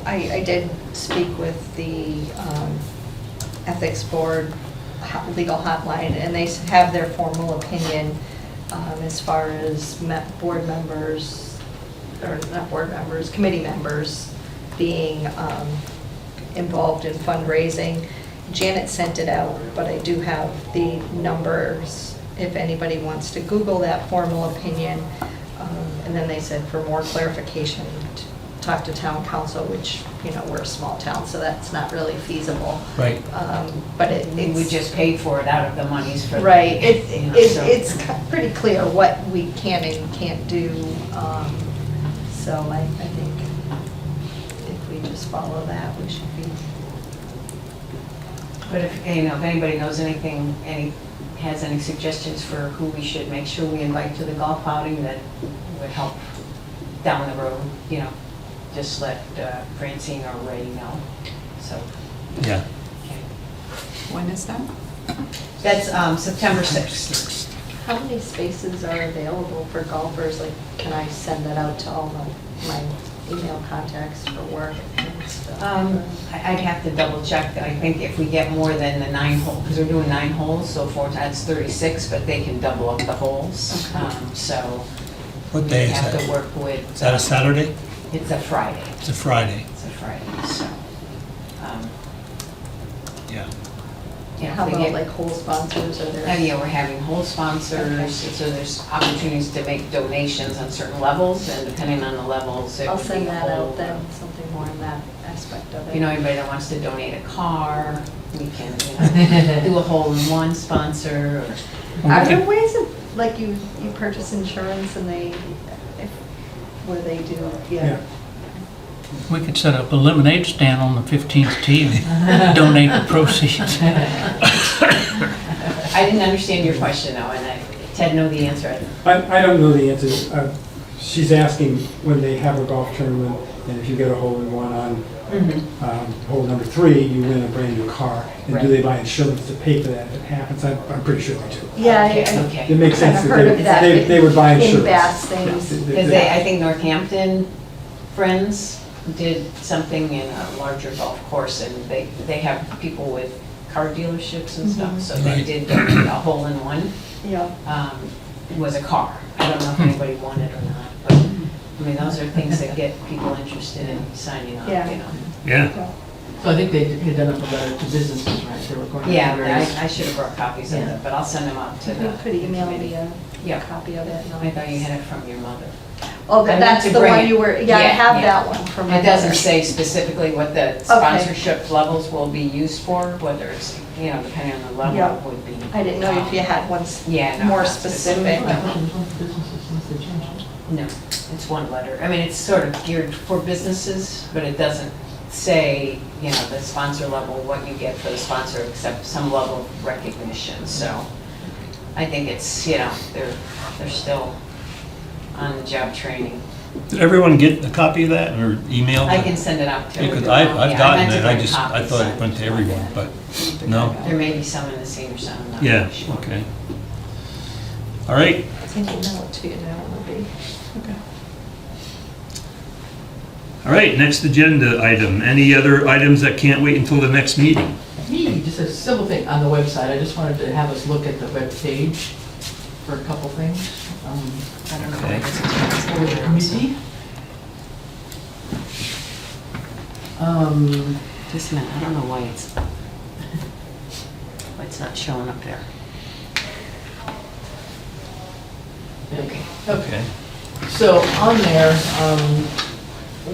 I did speak with the Ethics Board legal hotline, and they have their formal opinion as far as board members, or not board members, committee members being involved in fundraising. Janet sent it out, but I do have the numbers if anybody wants to Google that formal opinion. And then they said for more clarification talk to town council, which, you know, we're a small town, so that's not really feasible. Right. But We it's, just paid for it out of the monies for. right, you know, so- it's pretty clear what we can and can't do. So I think if we just follow that, we should be. But if, you know, if anybody knows anything, has any suggestions for who we should make sure we invite to the golf outing, that would help down the road, you know, just let Francine or Ray know, so. Yeah. Okay. When is that? That's September 6th. How many spaces are available for golfers? Like, can I send that out to all my email contacts for work and stuff? I'd have to double check. I think if we get more than the 9 hole, because we're doing 9 holes, so 4 times 36, but they can double up the holes. So What day we is have that? to work with. Is that a Saturday? It's a Friday. It's a Friday. It's a Friday, so. Yeah. You know, How if we about get- like whole sponsors? Are there? Yeah, we're having whole sponsors, so there's opportunities to make donations on certain levels, and depending on the levels, it I'll would be send a that whole. out then, something more in that aspect of it. If you know anybody that wants to donate a car, we can, you know, do a hole-in-one sponsor, or, Are there ways of, like, you purchase insurance and where they do, yeah. We could set up a lemonade stand on the 15th tee and donate the proceeds. I didn't understand your question though, and Ted know the answer. I don't know the answer. She's asking when they have a golf tournament, and if you get a hole-in-one on hole number 3, you win a brand new car. And do they buy insurance to pay for that if it happens? I'm pretty sure they do. Yeah, Okay. It makes sense I've that heard of that they would buy in insurance. Bass things. Because I think Northampton Friends did something in a larger golf course, and they have people with car dealerships and stuff, so they Right. did donate a hole-in-one. Yeah. It was a car. I don't know if anybody won it or not, but, I mean, those are things that get people interested in signing up, Yeah. you know. Yeah. So I think they had done up a letter to businesses, right? They were going to Yeah, various. I should have brought copies of Yeah. it, but I'll send them out to You the. could email me committee. a Yeah. copy of it. And I thought you had it from your mother. Oh, I meant that's to the bring one it. you were, yeah, I Yeah, have yeah. that one from my It doesn't mother. say specifically what the sponsorship levels will be used for, whether it's, you know, depending on the level, Yeah. it would be. I didn't know if you had one Yeah, no, more not specific. Businesses since they changed it. No, it's one letter. I mean, it's sort of geared for businesses, but it doesn't say, you know, the sponsor level, what you get for the sponsor, except some level of recognition. So I think it's, you know, they're still on the job training. Did everyone get a copy of that or email? I can send it out to Because everyone. I've Yeah, gotten meant to it, I bring just, I copies, thought so- it went to everyone, but, no? There may be some in the senior center, I'm not Yeah, really sure. okay. All right, I can email it to you now, it'll be. all right, next agenda item. Any other items that can't wait until the next meeting? Just a simple thing on the website. I just wanted to have us look at the web page for a couple things. I don't know. Okay. For the committee. Just a minute, I don't know why it's not showing up there. Okay. Okay. So on there,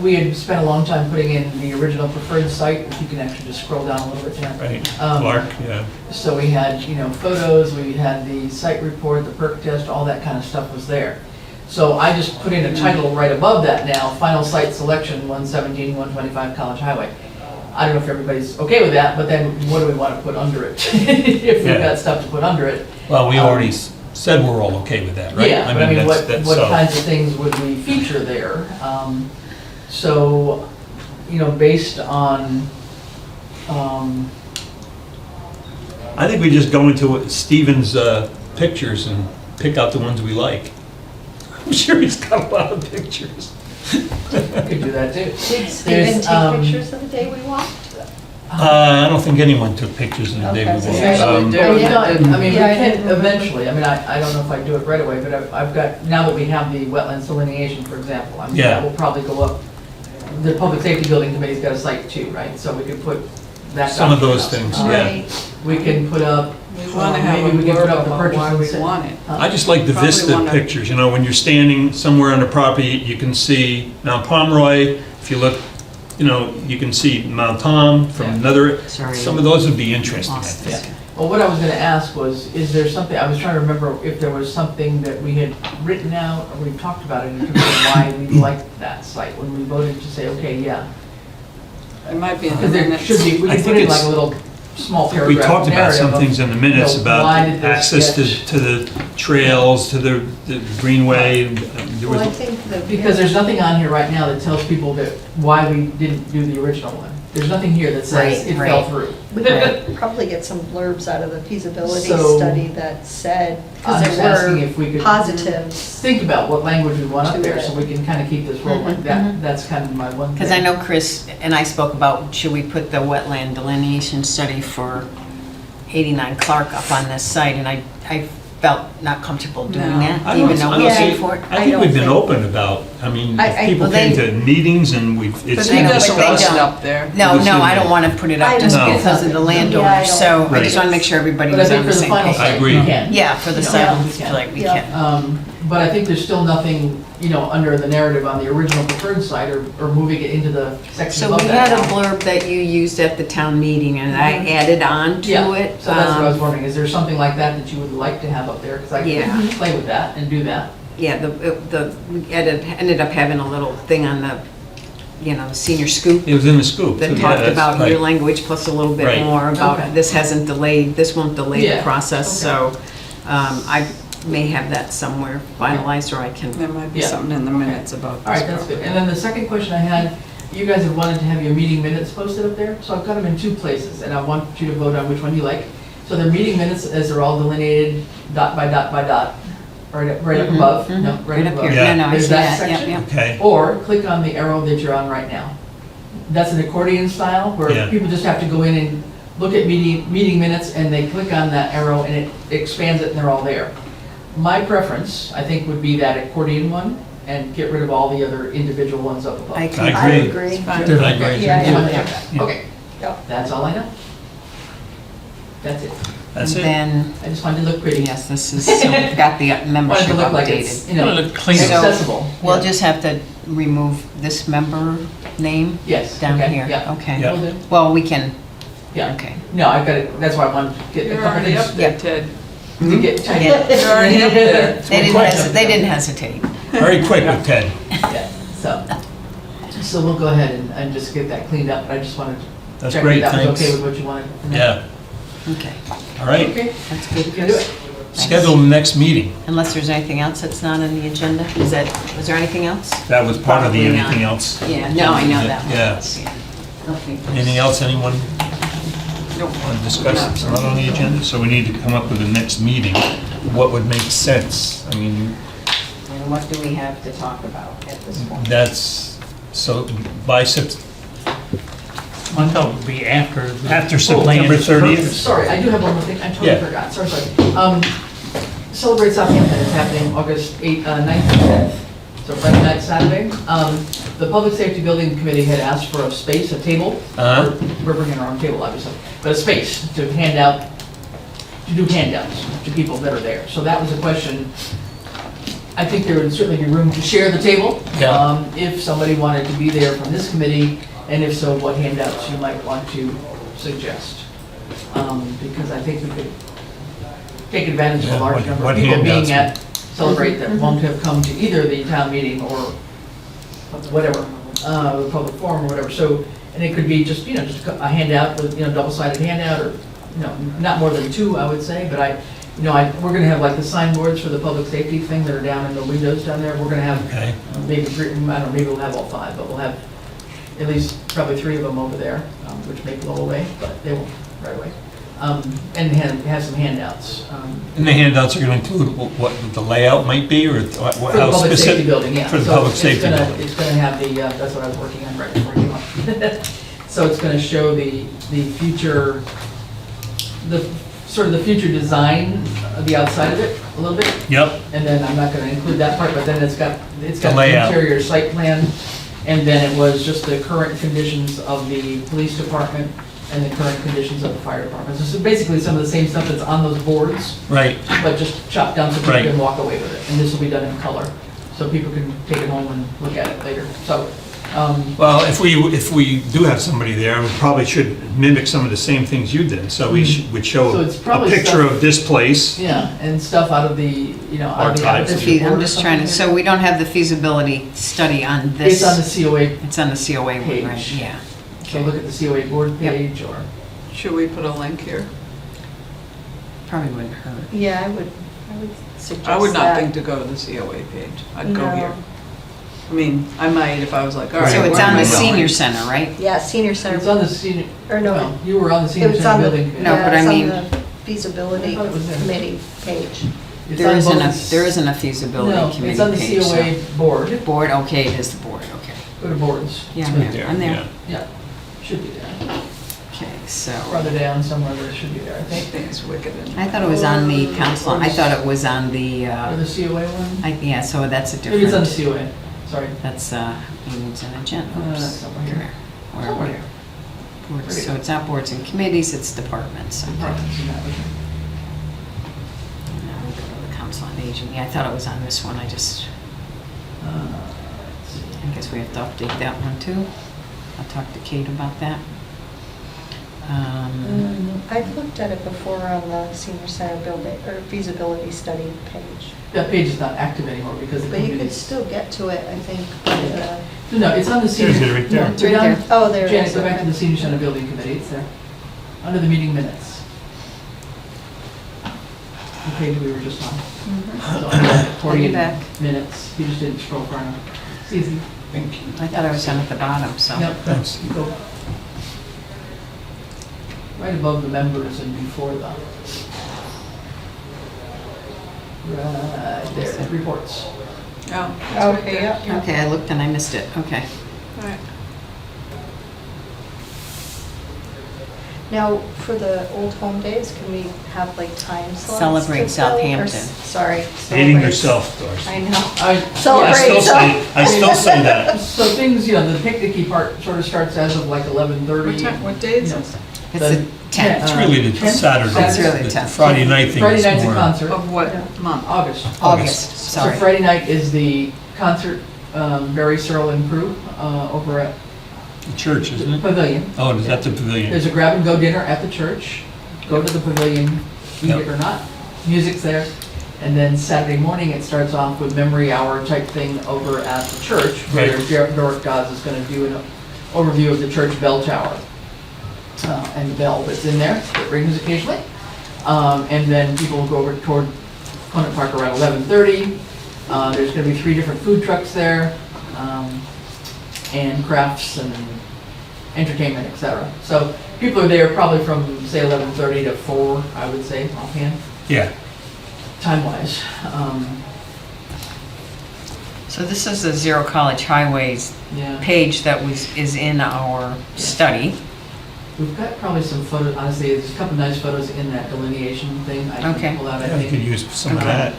we had spent a long time putting in the original preferred site. If you can actually just scroll down a little bit there. Right, Clark, yeah. So we had, you know, photos, we had the site report, the perk test, all that kind of stuff was there. So I just put in a title right above that now, final site selection, 117, 125 College Highway. I don't know if everybody's okay with that, but then what do we want to put under it? If we've Yeah. got stuff to put under it. Well, we already said we're all okay with that, right? Yeah, but I mean, that's what so. kinds of things would we feature there? So, you know, based on, I think we just go into Steven's pictures and pick out the ones we like. I'm sure he's got a lot of pictures. could do that too. Did Steven There's, take pictures of the day we walked? I don't think anyone took pictures of the day we Okay. walked. Usually do. I mean, I mean, we Yeah, I can didn't remember. eventually, I mean, I don't know if I do it right away, but I've got, now that we have the wetlands delineation, for example, I mean, Yeah. that will probably go up. The Public Safety Building Committee's got a site too, right? So we could put that. Some of those document things, up. yeah. Right. We can put up. We want to have a maybe we can put blurb up the about why purchase we and want it. I just like the Probably vista wanna- pictures, you know, when you're standing somewhere on the property, you can see Mount Pomeroy, if you look, you can see Mount Tom from Yeah. another, Sorry. some of those would be interesting, I Lost think. this. Well, what I was gonna ask was, is there something, I was trying to remember if there was something that we had written out, or we talked about it in terms of why we liked that site, when we voted to say, okay, yeah. It might be in the Because there minutes. should be, we I can think put in like it's- a little small We paragraph talked about some narrative of, things in the minutes about why did this access get- to the trails, to the greenway. There Well, I was, think that. Because there's nothing on here right now that tells people that, why we didn't do the original one. There's nothing here that says Right, it fell right. through. We could probably get some blurbs out of the feasibility So- study that said, I'm because just there asking were if we could positives. think about what language we want up To there, it. so we can kind of keep this rolling. That's kind of my one thing. Because I know Chris and I spoke about, should we put the wetland delineation study for 89 Clark up on this site, and I felt not comfortable doing No. that, I don't- even though I we don't paid see- for it. I think don't we've been think- open about, if people well, came they- to meetings and But it's he I know, been but they discussed discussed. don't. up there. No, was no, in I there. don't want to put it I up just don't- because of the Yeah, I landowners, don't- so I Right. just want to make sure everybody But I was think on for the the same final page. I site, agree. we can. Yeah, for the Yeah, site, we we feel can. like we Yeah. can. But I think there's still nothing, under the narrative on the original preferred site or moving it into the section So above we that. had a blurb that you used at the town meeting, and I added on Yeah, to it. so that's what I was wondering, is there something like that that you would like to have up there? Because I Yeah. can play with that and do that. Yeah, we ended up having a little thing on the senior scoop It was in the scoop. that too, yeah, talked that's about right. your language plus a little bit Right. more about, Okay. this won't delay the Yeah, process, okay. so I may have that somewhere finalized, or I can, There might be Yeah. something in the minutes about this. All right, that's good. And then the second question I had, you guys have wanted to have your meeting minutes posted up there, so I've got them in two places, and I want you to vote on which one you like. So they're meeting minutes as they're all delineated dot by dot by dot, right up Mhm, above, mhm. no, right up above. here. Yeah. No, I There's see that that, yep, section. yep. Okay, Or click on the arrow that you're on right now. That's an accordion style, Yeah. where people just have to go in and look at meeting minutes, and they click on that arrow, and it expands it, and they're all there. My preference, I think, would be that accordion one, and get rid of all the other individual ones up above. I I can, I agree. agree. Fine. I agree. Yeah, Just wanna yeah. check that. Okay, Yep. that's all I know. That's it. That's it. then, I just wanted to look pretty. yes, this is, so we've got the Wanted membership to look like it's, updated. Wanna look clean. So, accessible. We'll Yeah. just have to remove this member name Yes. down okay, here, Yeah. okay. Yeah. Will do. Well, we can, Yeah. okay. No, I've got it, that's why I wanted to get the You're already companies up there, Ted. to get. Yeah. You're already up there. They didn't hesitate. Very quick with Ted. Yeah, so we'll go ahead and just get that cleaned up, but I just wanted to That's check great, if that was thanks. okay with what you wanted. Yeah, Okay, all right. Okay, that's good. we can do it. Schedule the next meeting. Unless there's anything else that's not on the agenda? Was there anything else? That was part of the Probably not. anything else. Yeah, no, I know that one. Yeah. Okay. Anything else anyone want to discuss that's not on the agenda? So we need to come up with the next meeting. What would make sense? I mean, And what do we have to talk about at this point? that's, so by I thought it would be after. After the land September is 30th? purchased. Sorry, I do have one more thing, I totally Yeah. forgot, sorry. Celebrate Southampton is happening August 8th, 9th and 10th, so Friday night, Saturday. The Public Safety Building Committee had asked for a space, a table, Uh-huh. we're bringing our own table, obviously, but a space to hand out, to do handouts to people that are there. So that was a question. I think there would certainly be room to share the table. Yeah. If somebody wanted to be there from this committee, and if so, what handouts you might want to suggest. Because I think we could take advantage of Yeah, a large what- number what of people being handouts? at Celebrate that won't have come to either the town meeting or whatever, the public forum or whatever. So, and it could be just, just a handout with, double-sided handout, or, not more than two, I would say, but we're gonna have like the signboards for the public safety thing that are down in the windows down there. We're gonna have Okay, maybe three, I don't know, maybe we'll have all five, but we'll have at least probably three of them over there, which may blow away, but they won't right away. And have some handouts. and the handouts are going to include what the layout might be, or how For the public safety specific? building, yeah. For the So public it's safety gonna- building. It's gonna have the, that's what I was working on right before you came up. So it's gonna show the future, sort of the future design of the outside of it a little bit. Yep, And then I'm not gonna include that part, but then it's got The the layout. interior site plan. And then it was just the current conditions of the police department and the current conditions of the fire department. So basically some of the same stuff that's on those boards, right, but just chopped down so people Right. can walk away with it. And this will be done in color, so people can take it home and look at it later. So Well, if we do have somebody there, we probably should mimic some of the same things you did. So we would show So it's a probably picture stuff- of this place. Yeah, and stuff out of the, out of the Archives. advocacy board I'm or just trying to, something. so we don't have the feasibility study on this. It's on the COA, It's on the COA one, right? Page. Yeah. so look at the COA board Yep. page or. Should we put a link here? Probably wouldn't hurt. Yeah, I would suggest I would not that. think to go to the COA page. I'd go No. here. I mean, I might if I was like, all right. So it's where on am the I going? senior center, right? Yeah, senior center. It's on the senior, Or no, well, you were on the it senior was center on the, building committee. No, but I it's on mean- the feasibility I thought it was there. committee page. It's There on isn't both- there isn't a feasibility No, committee it's on the page. so- COA board. Board, okay, it is the board, okay. Go to boards. Yeah, It's I'm right there, I'm there. yeah. Yeah, should be there. Okay, so, Farther down somewhere, but it should be there, I think. Things wicked. I thought it was on the council, I thought it was on the, Or the COA one? yeah, so that's a Maybe it's on the different, COA, sorry. that's, meetings and agenda, oops. That's over here. Where, Somewhere. Boards, Pretty so good. it's not boards and committees, it's departments. Okay. Departments and that, okay. Now we go to the council on aging, yeah, I thought it was on this one, I just, Let's see. I guess we have to update that one too. I'll talk to Kate about that. I've looked at it before on the senior center building, or feasibility study page. That page is not active anymore because the But you could committee's. still get to it, I think. by the- No, it's on the senior. There's it right there. No, It's right down- there. Oh, there it Janet, is. go back to the senior center building committee, it's there. Under the meeting minutes. The page we were just on. So under that accordion back. minutes, you just didn't scroll far enough. It's easy. Thank you. I thought I was down at the bottom, so. Yep, Thanks. go. Right above the members and before the. Right there, reports. Oh, Okay, yeah. Okay, I looked and I missed it, okay. all right. Now, for the old home days, can we have like time slots? Celebrate to fill, or Southampton. Sorry. Hating celebrate- yourself, Doris. I know. I Celebrate. I still say that. So things, the picnicky part sort of starts as of like 11:30. What time, what day is this? It's the 10th. It's really the 10th? Saturday. It's really The 10th. Friday night thing Friday is night's a more. concert. Of what Yeah. month? August. August, So sorry. Friday night is the concert, Barry Searle and crew over at The church, isn't the it? pavilion. Oh, is that the pavilion? There's a grab-and-go dinner at the church. Go to the pavilion, eat Yep. it or not. Music's there. And then Saturday morning, it starts off with memory hour type thing over at the church, where Right. Dork Goss is going to do an overview of the church bell tower. And the bell that's in there, that rings occasionally. And then people will go over toward Conant Park around 11:30. There's going to be 3 different food trucks there, and crafts and entertainment, etc. So people are there probably from, say, 11:30 to 4, I would say, offhand, Yeah. time-wise. So this is the Zero College Highways Yeah. page that is in our study. We've got probably some photos, honestly, there's a couple nice photos in that delineation thing I Okay. can pull out, I Yeah, we could think. use some of Okay. that.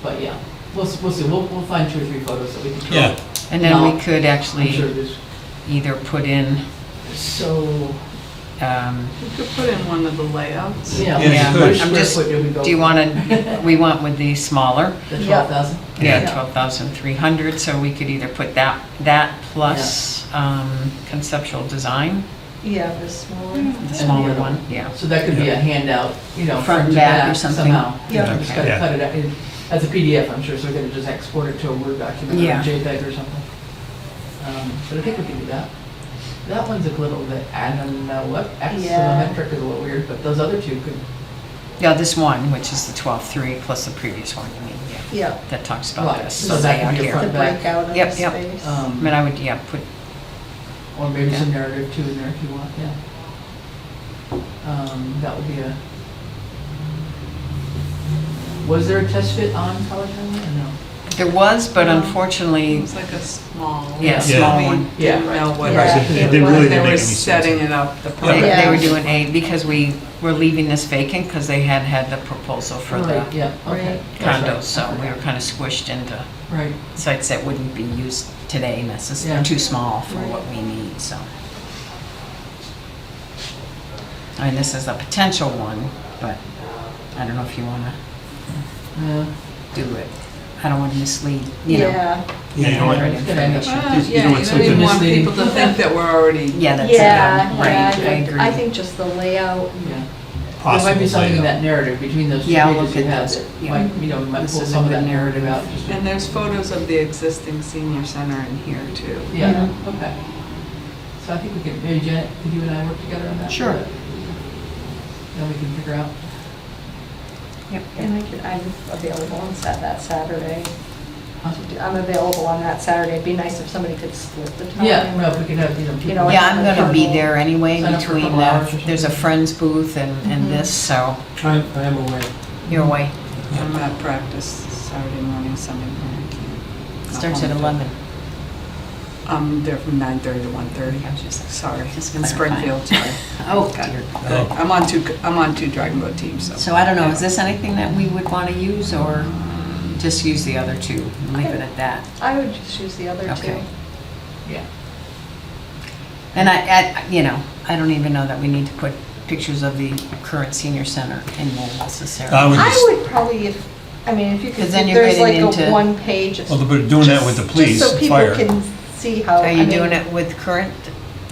But yeah, we'll see, we'll find 2 or 3 photos that we can throw. Yeah. And then No, we could I'm actually sure there's, either put in, so, We could put in one of the layouts. yeah. Yeah, you yeah, could. I'm just, do you want to, we went with the smaller, The Yeah. 12,000? yeah, Yeah. 12,300, so we could either put that plus conceptual design, Yeah, the smaller. the smaller other one, yeah. So that could be a handout, Front to back or something. somehow. Yeah. Just gotta Yeah. cut it out, as a PDF, I'm sure, so we're gonna just export it to a Word document or a Yeah. JPEG or something. But I think we can do that. That one's a little bit, I don't know what, Yeah. axonometric is a little weird, but those other 2 could, Yeah, this one, which is the 12.3 plus the previous one, I mean, yeah, Yeah, that talks about Right, this so that layout could be a here. the front back. breakout of the Yep, yep. space. I mean, I would, yeah, put, or maybe Yeah. some narrative too in there if you want, yeah. That would be a, was there a test fit on College Highway or no? there was, but No. It unfortunately, was like a small. Yeah, Yeah. small We one. didn't Yeah. know what. Yeah. It really They didn't were make any sense. setting it up, the Yeah. program. they were Yeah. doing a, because we were leaving this vacant, because they had had the proposal for the Right, yeah, okay. Right. That's right. condos, so we were kind of squished into Right, sites that wouldn't be used today necessarily, Yeah. too small for Right. what we need, so. I mean, this is a potential one, but I don't know if you want to yeah. do it. I don't want to mislead, you know. Yeah, Yeah, you don't want, Accurate information. You Yeah, don't you want don't something even want misleading. people to think that we're already. Yeah, that's yeah, right, yeah, I agree. I think just the layout, Yeah. There possible might be something in layout. that narrative between those two Yeah, I'll pages look you at have those, that yeah. might, you know, we might This pull is a some of good that narrative narrative. out. Just to- And there's photos of the existing senior center in here too. Yeah, okay. So I think we can, maybe Janet, could you and I work together on that? Sure. Then we can figure out. Yep. and I'm available on that Saturday. Huh? I'm available on that Saturday. It'd be nice if somebody could split the time. Yeah, well, if we could have, you know, You people. know, Yeah, I'm gonna be there anyway Sign up for a between, couple hours or something. there's a Friends booth and this, so I am away. you're away. I'm at practice Saturday morning, Sunday morning. I can't. Starts at 11. I'm there from 9:30 to 1:30. I was just- Sorry, just in clarifying. Springfield, sorry. Oh, Got dear. it. Good. I'm on two Dragon Boat teams, so. So I don't know, is this anything that we would want to use or just use the other two and leave it at that? I would just use the other two. Okay. Yeah. And you know, I don't even know that we need to put pictures of the current senior center in there necessarily. I would I just, would probably, if you could, 'Cause then if you're there's like getting a into- one page. of- well, we're doing that with the police, Just so people fire. can see how. Are you I mean, doing it with current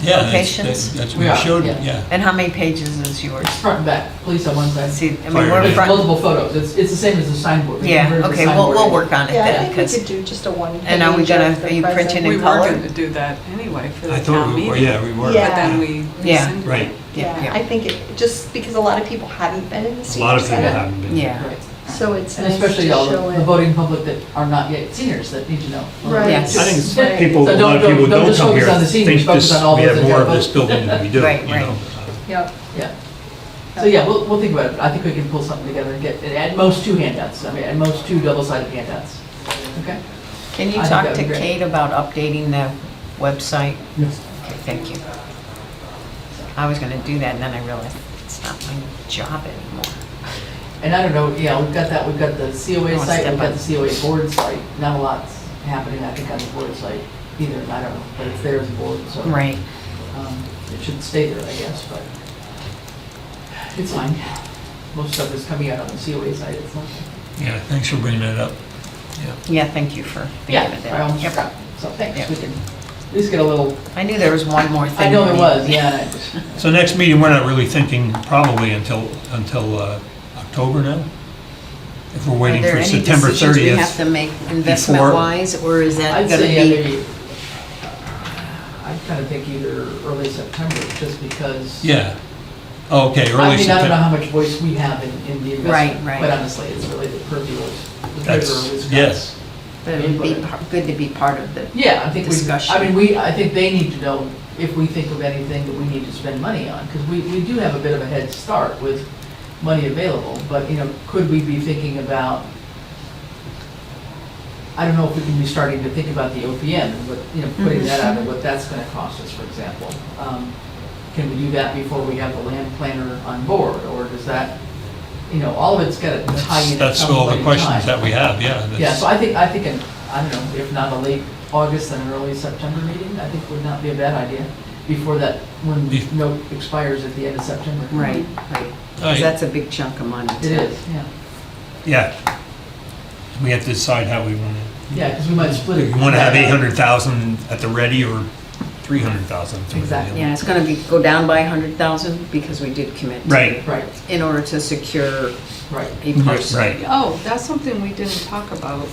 Yeah, locations? that's We what are, we showed, yeah. yeah. And how many pages is yours? Front and back, police on one side. See, I mean, Fire we're department. There's front. multiple photos. It's the same as the signboard. We Yeah, converted the okay, we'll signboard work on it Yeah, I then, think we because, could do just a one page. And are we gonna- of the are you present. printing in We were color? going to do that anyway for the I town thought we meeting. were, yeah, we were. Yeah. But then we Yeah. rescinded Right. it. Yeah, I think just because a lot of people haven't been in the A senior lot of people center. haven't been. yeah. Right. So it's And nice to especially all show the it. voting public that are not yet seniors that need to know. Right. Yes. I think it's Right. people, So a lot of people don't don't just come focus here, on the seniors, think focus this, on all we those have that more got of this voted. building than we do, Right, you right. know? Yep. Yeah. So yeah, we'll think about it. I think we can pull something together and get, at most 2 handouts. I mean, at most 2 double-sided handouts. Okay? Can you I think talk that'd to be great. Kate about updating the website? Yes. Okay, thank you. I was gonna do that and then I realized it's not my job anymore. And I don't know, yeah, we've got the COA wanna site, step we've got up. the COA board site. Not a lot's happening, I think, on the board site either. I don't know, but it's there as a board, so. Right. It should stay there, I guess, but it's fine. Most stuff is coming out on the COA site, it's not. Yeah, thanks for bringing that up. Yeah, thank you for Yeah, thinking of I that. almost Yep. forgot. So thanks, Yep. we can at least get a little, I knew there was one more thing. I know we there was, needed. yeah. and I just- So next meeting, we're not really thinking probably until October now? If we're waiting for September Are there any decisions we have 30th. to make investment-wise, or is that I'd gonna say, yeah, be? maybe, I kind of think either early September, just because. Yeah. Oh, okay, I early mean, I don't know September. how much voice we have in the investment. Right, right. But honestly, it's really the purview of the That's- treasurer who's got. yes. But it would be good to be part of the, Yeah, I think Discussion. I think they need to know if we think of anything that we need to spend money on, because we do have a bit of a head start with money available, but, you know, could we be thinking about, I don't know if we can be starting to think about the OPM and what, you know, putting that out and what that's gonna cost us, for example. Can we do that before we have the land planner on board, or does that, you know, all of it's gotta tie in at That's some all point the in questions time. that we have, yeah. Yeah, that's- so I think, I don't know, if not a late August, then an early September meeting, I think would not be a bad idea, before that, when the Bef- note expires at the end of September. right, right. Oh, Because yeah. that's a big chunk of money. It is, yeah. Yeah. We have to decide how we want to. Yeah, because we might split it. We want to have 800,000 at the ready or 300,000. Exactly. Yeah, it's gonna go down by 100,000 because we did commit. to Right. it Right, In order to secure right. a person. Right. Oh, that's something we didn't talk about.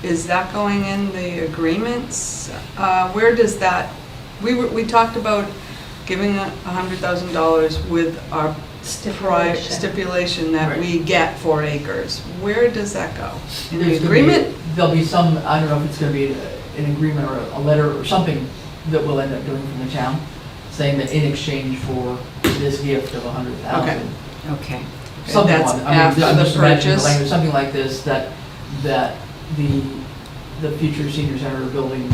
Is that going in the agreements? Where does that, we talked about giving $100,000 with our stipulation that Right. we get 4 acres. Where does that go? In the There's gonna be- agreement? There'll be some, I don't know if it's going to be an agreement or a letter or something that we'll end up doing from the town, saying that in exchange for this gift of 100,000. Okay. Okay. Something That's along, I mean, after I'm the just imagining purchase? language, something like this, that the future senior center building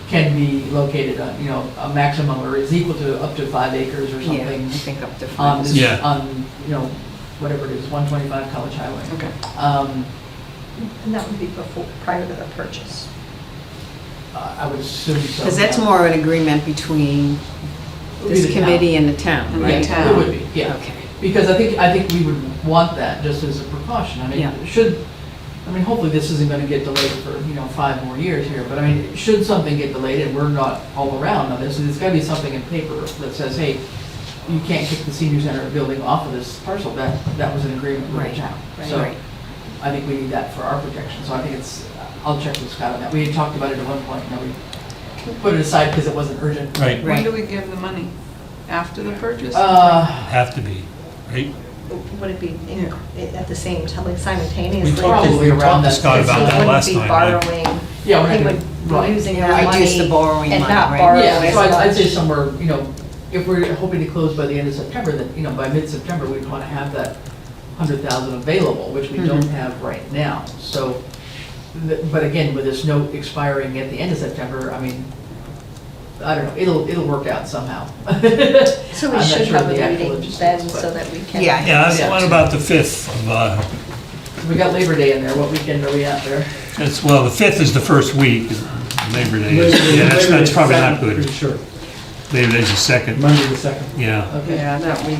can be located on, you know, a maximum or is equal to up to 5 acres or Yeah, something I think up to on 5. this, Yeah. on, you know, whatever it is, 125 College Highway. Okay. And that would be before, prior to the purchase. I would assume so. Because that's yeah. more an agreement between It would be this the town. committee and the town, And the right? town. It would be, yeah. Okay. Because I think we would want that just as a precaution. I Yeah. mean, should I mean, hopefully this isn't gonna get delayed for, 5 more years here, but I mean, should something get delayed and we're not all around on this, there's gotta be something in paper that says, hey, you can't kick the senior center building off of this parcel, that was an agreement with the town. So Right. I think we need that for our protection, so I think I'll check with Scott on that. We had talked about it at one point, and then we put it aside because it wasn't urgent. Right, When do we give the money? After the purchase? have to be, right? Would it be at the same time, like simultaneously? We Probably around that. Scott about that last He time, wouldn't right? be borrowing, Yeah, we're he not would gonna- be using Yeah, that I'd use money the borrowing and money, not right? borrow Yeah, as so I'd say much. somewhere, if we're hoping to close by the end of September, then, by mid-September, we'd want to have that 100,000 available, which we don't have right now. So, but again, with this note expiring at the end of September, I mean, I don't know, it'll work out somehow. So we I'm not should sure have the a actual meeting logistics, then but- so that we can. Yeah. Yeah, what about the 5th of, We got Labor Day in there, what weekend are we at there? the 5th is the first week, Labor Day is, Labor yeah, Day's that's the probably second, not good. Pretty sure, Labor Day's the 2nd, Monday the 2nd. yeah. Okay. Yeah, that week.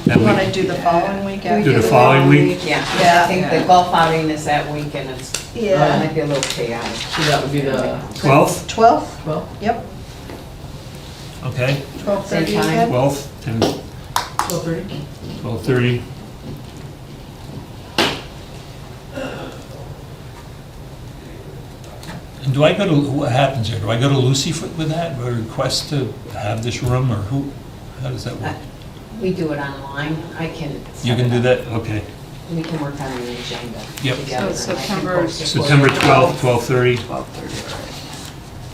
That You want week. to do the following weekend? Do the following week? Yeah, Yeah. I think the golf outing is that week and it Yeah. might be a little chaotic. So that would be the 12th, 12th, 12th? yep, okay, 12:30 Same time. again. 12th, 10, 12:30? 12:30. And do I go to, what happens here? Do I go to Lucy with that, or request to have this room, or who, how does that work? We do it online. I can. You set can it do up. that, okay. We can work on the agenda Yep. together. So and I can September- post it for September you. 12th, 12:30. 12:30, all right.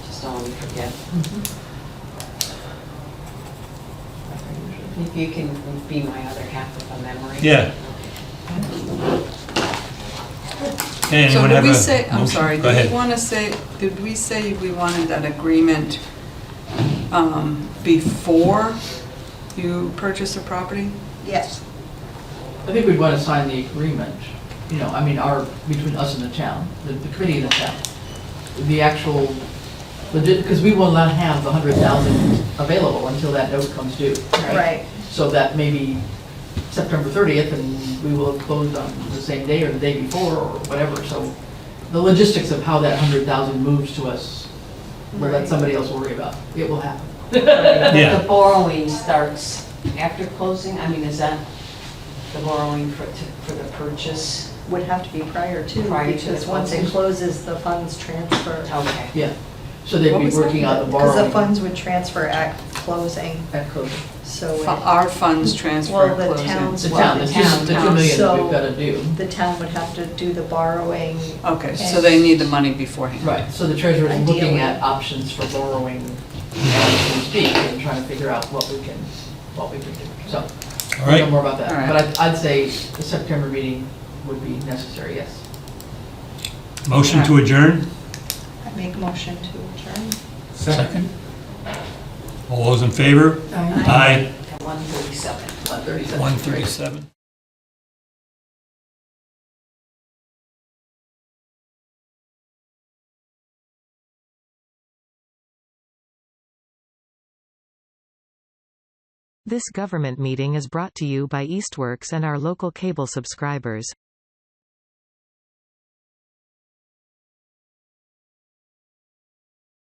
Just don't let me forget. If you can be my other half of a memory. Yeah. Okay, So anyone did have we a say, I'm motion? sorry, Go did we ahead. want to say, did we say we wanted that agreement before you purchase a property? Yes. I think we'd want to sign the agreement, between us and the town, the committee and the town. The actual, because we will not have the 100,000 available until that note comes due. Right. So that may be September 30th, and we will have closed on the same day or the day before, or whatever. So the logistics of how that 100,000 moves to us, we'll let Right. somebody else worry about. It will happen. Yeah. The borrowing starts after closing? I mean, is that the borrowing for the purchase? Would have to be prior to, Prior to because the once it closing. closes, the funds transfer. Okay. Yeah. So they'd What be was that? working on the Because borrowing. the funds would transfer at closing, At closing. so Our funds transfer Well, at the closing. town's- The Well, town, the the town, 2 million that so- we've got to do. the town would have to do the borrowing. Okay, so they need the money beforehand. Right, so the treasurer is looking Ideally. at options for borrowing as we speak and trying to figure out what we can do. So, All we'll know right, more about that. All right. But I'd say the September meeting would be necessary, yes. motion to adjourn? I make a motion to adjourn. Second. All those in favor? Aye. 137. 1:37. 137. This government meeting is brought to you by Eastworks and our local cable subscribers.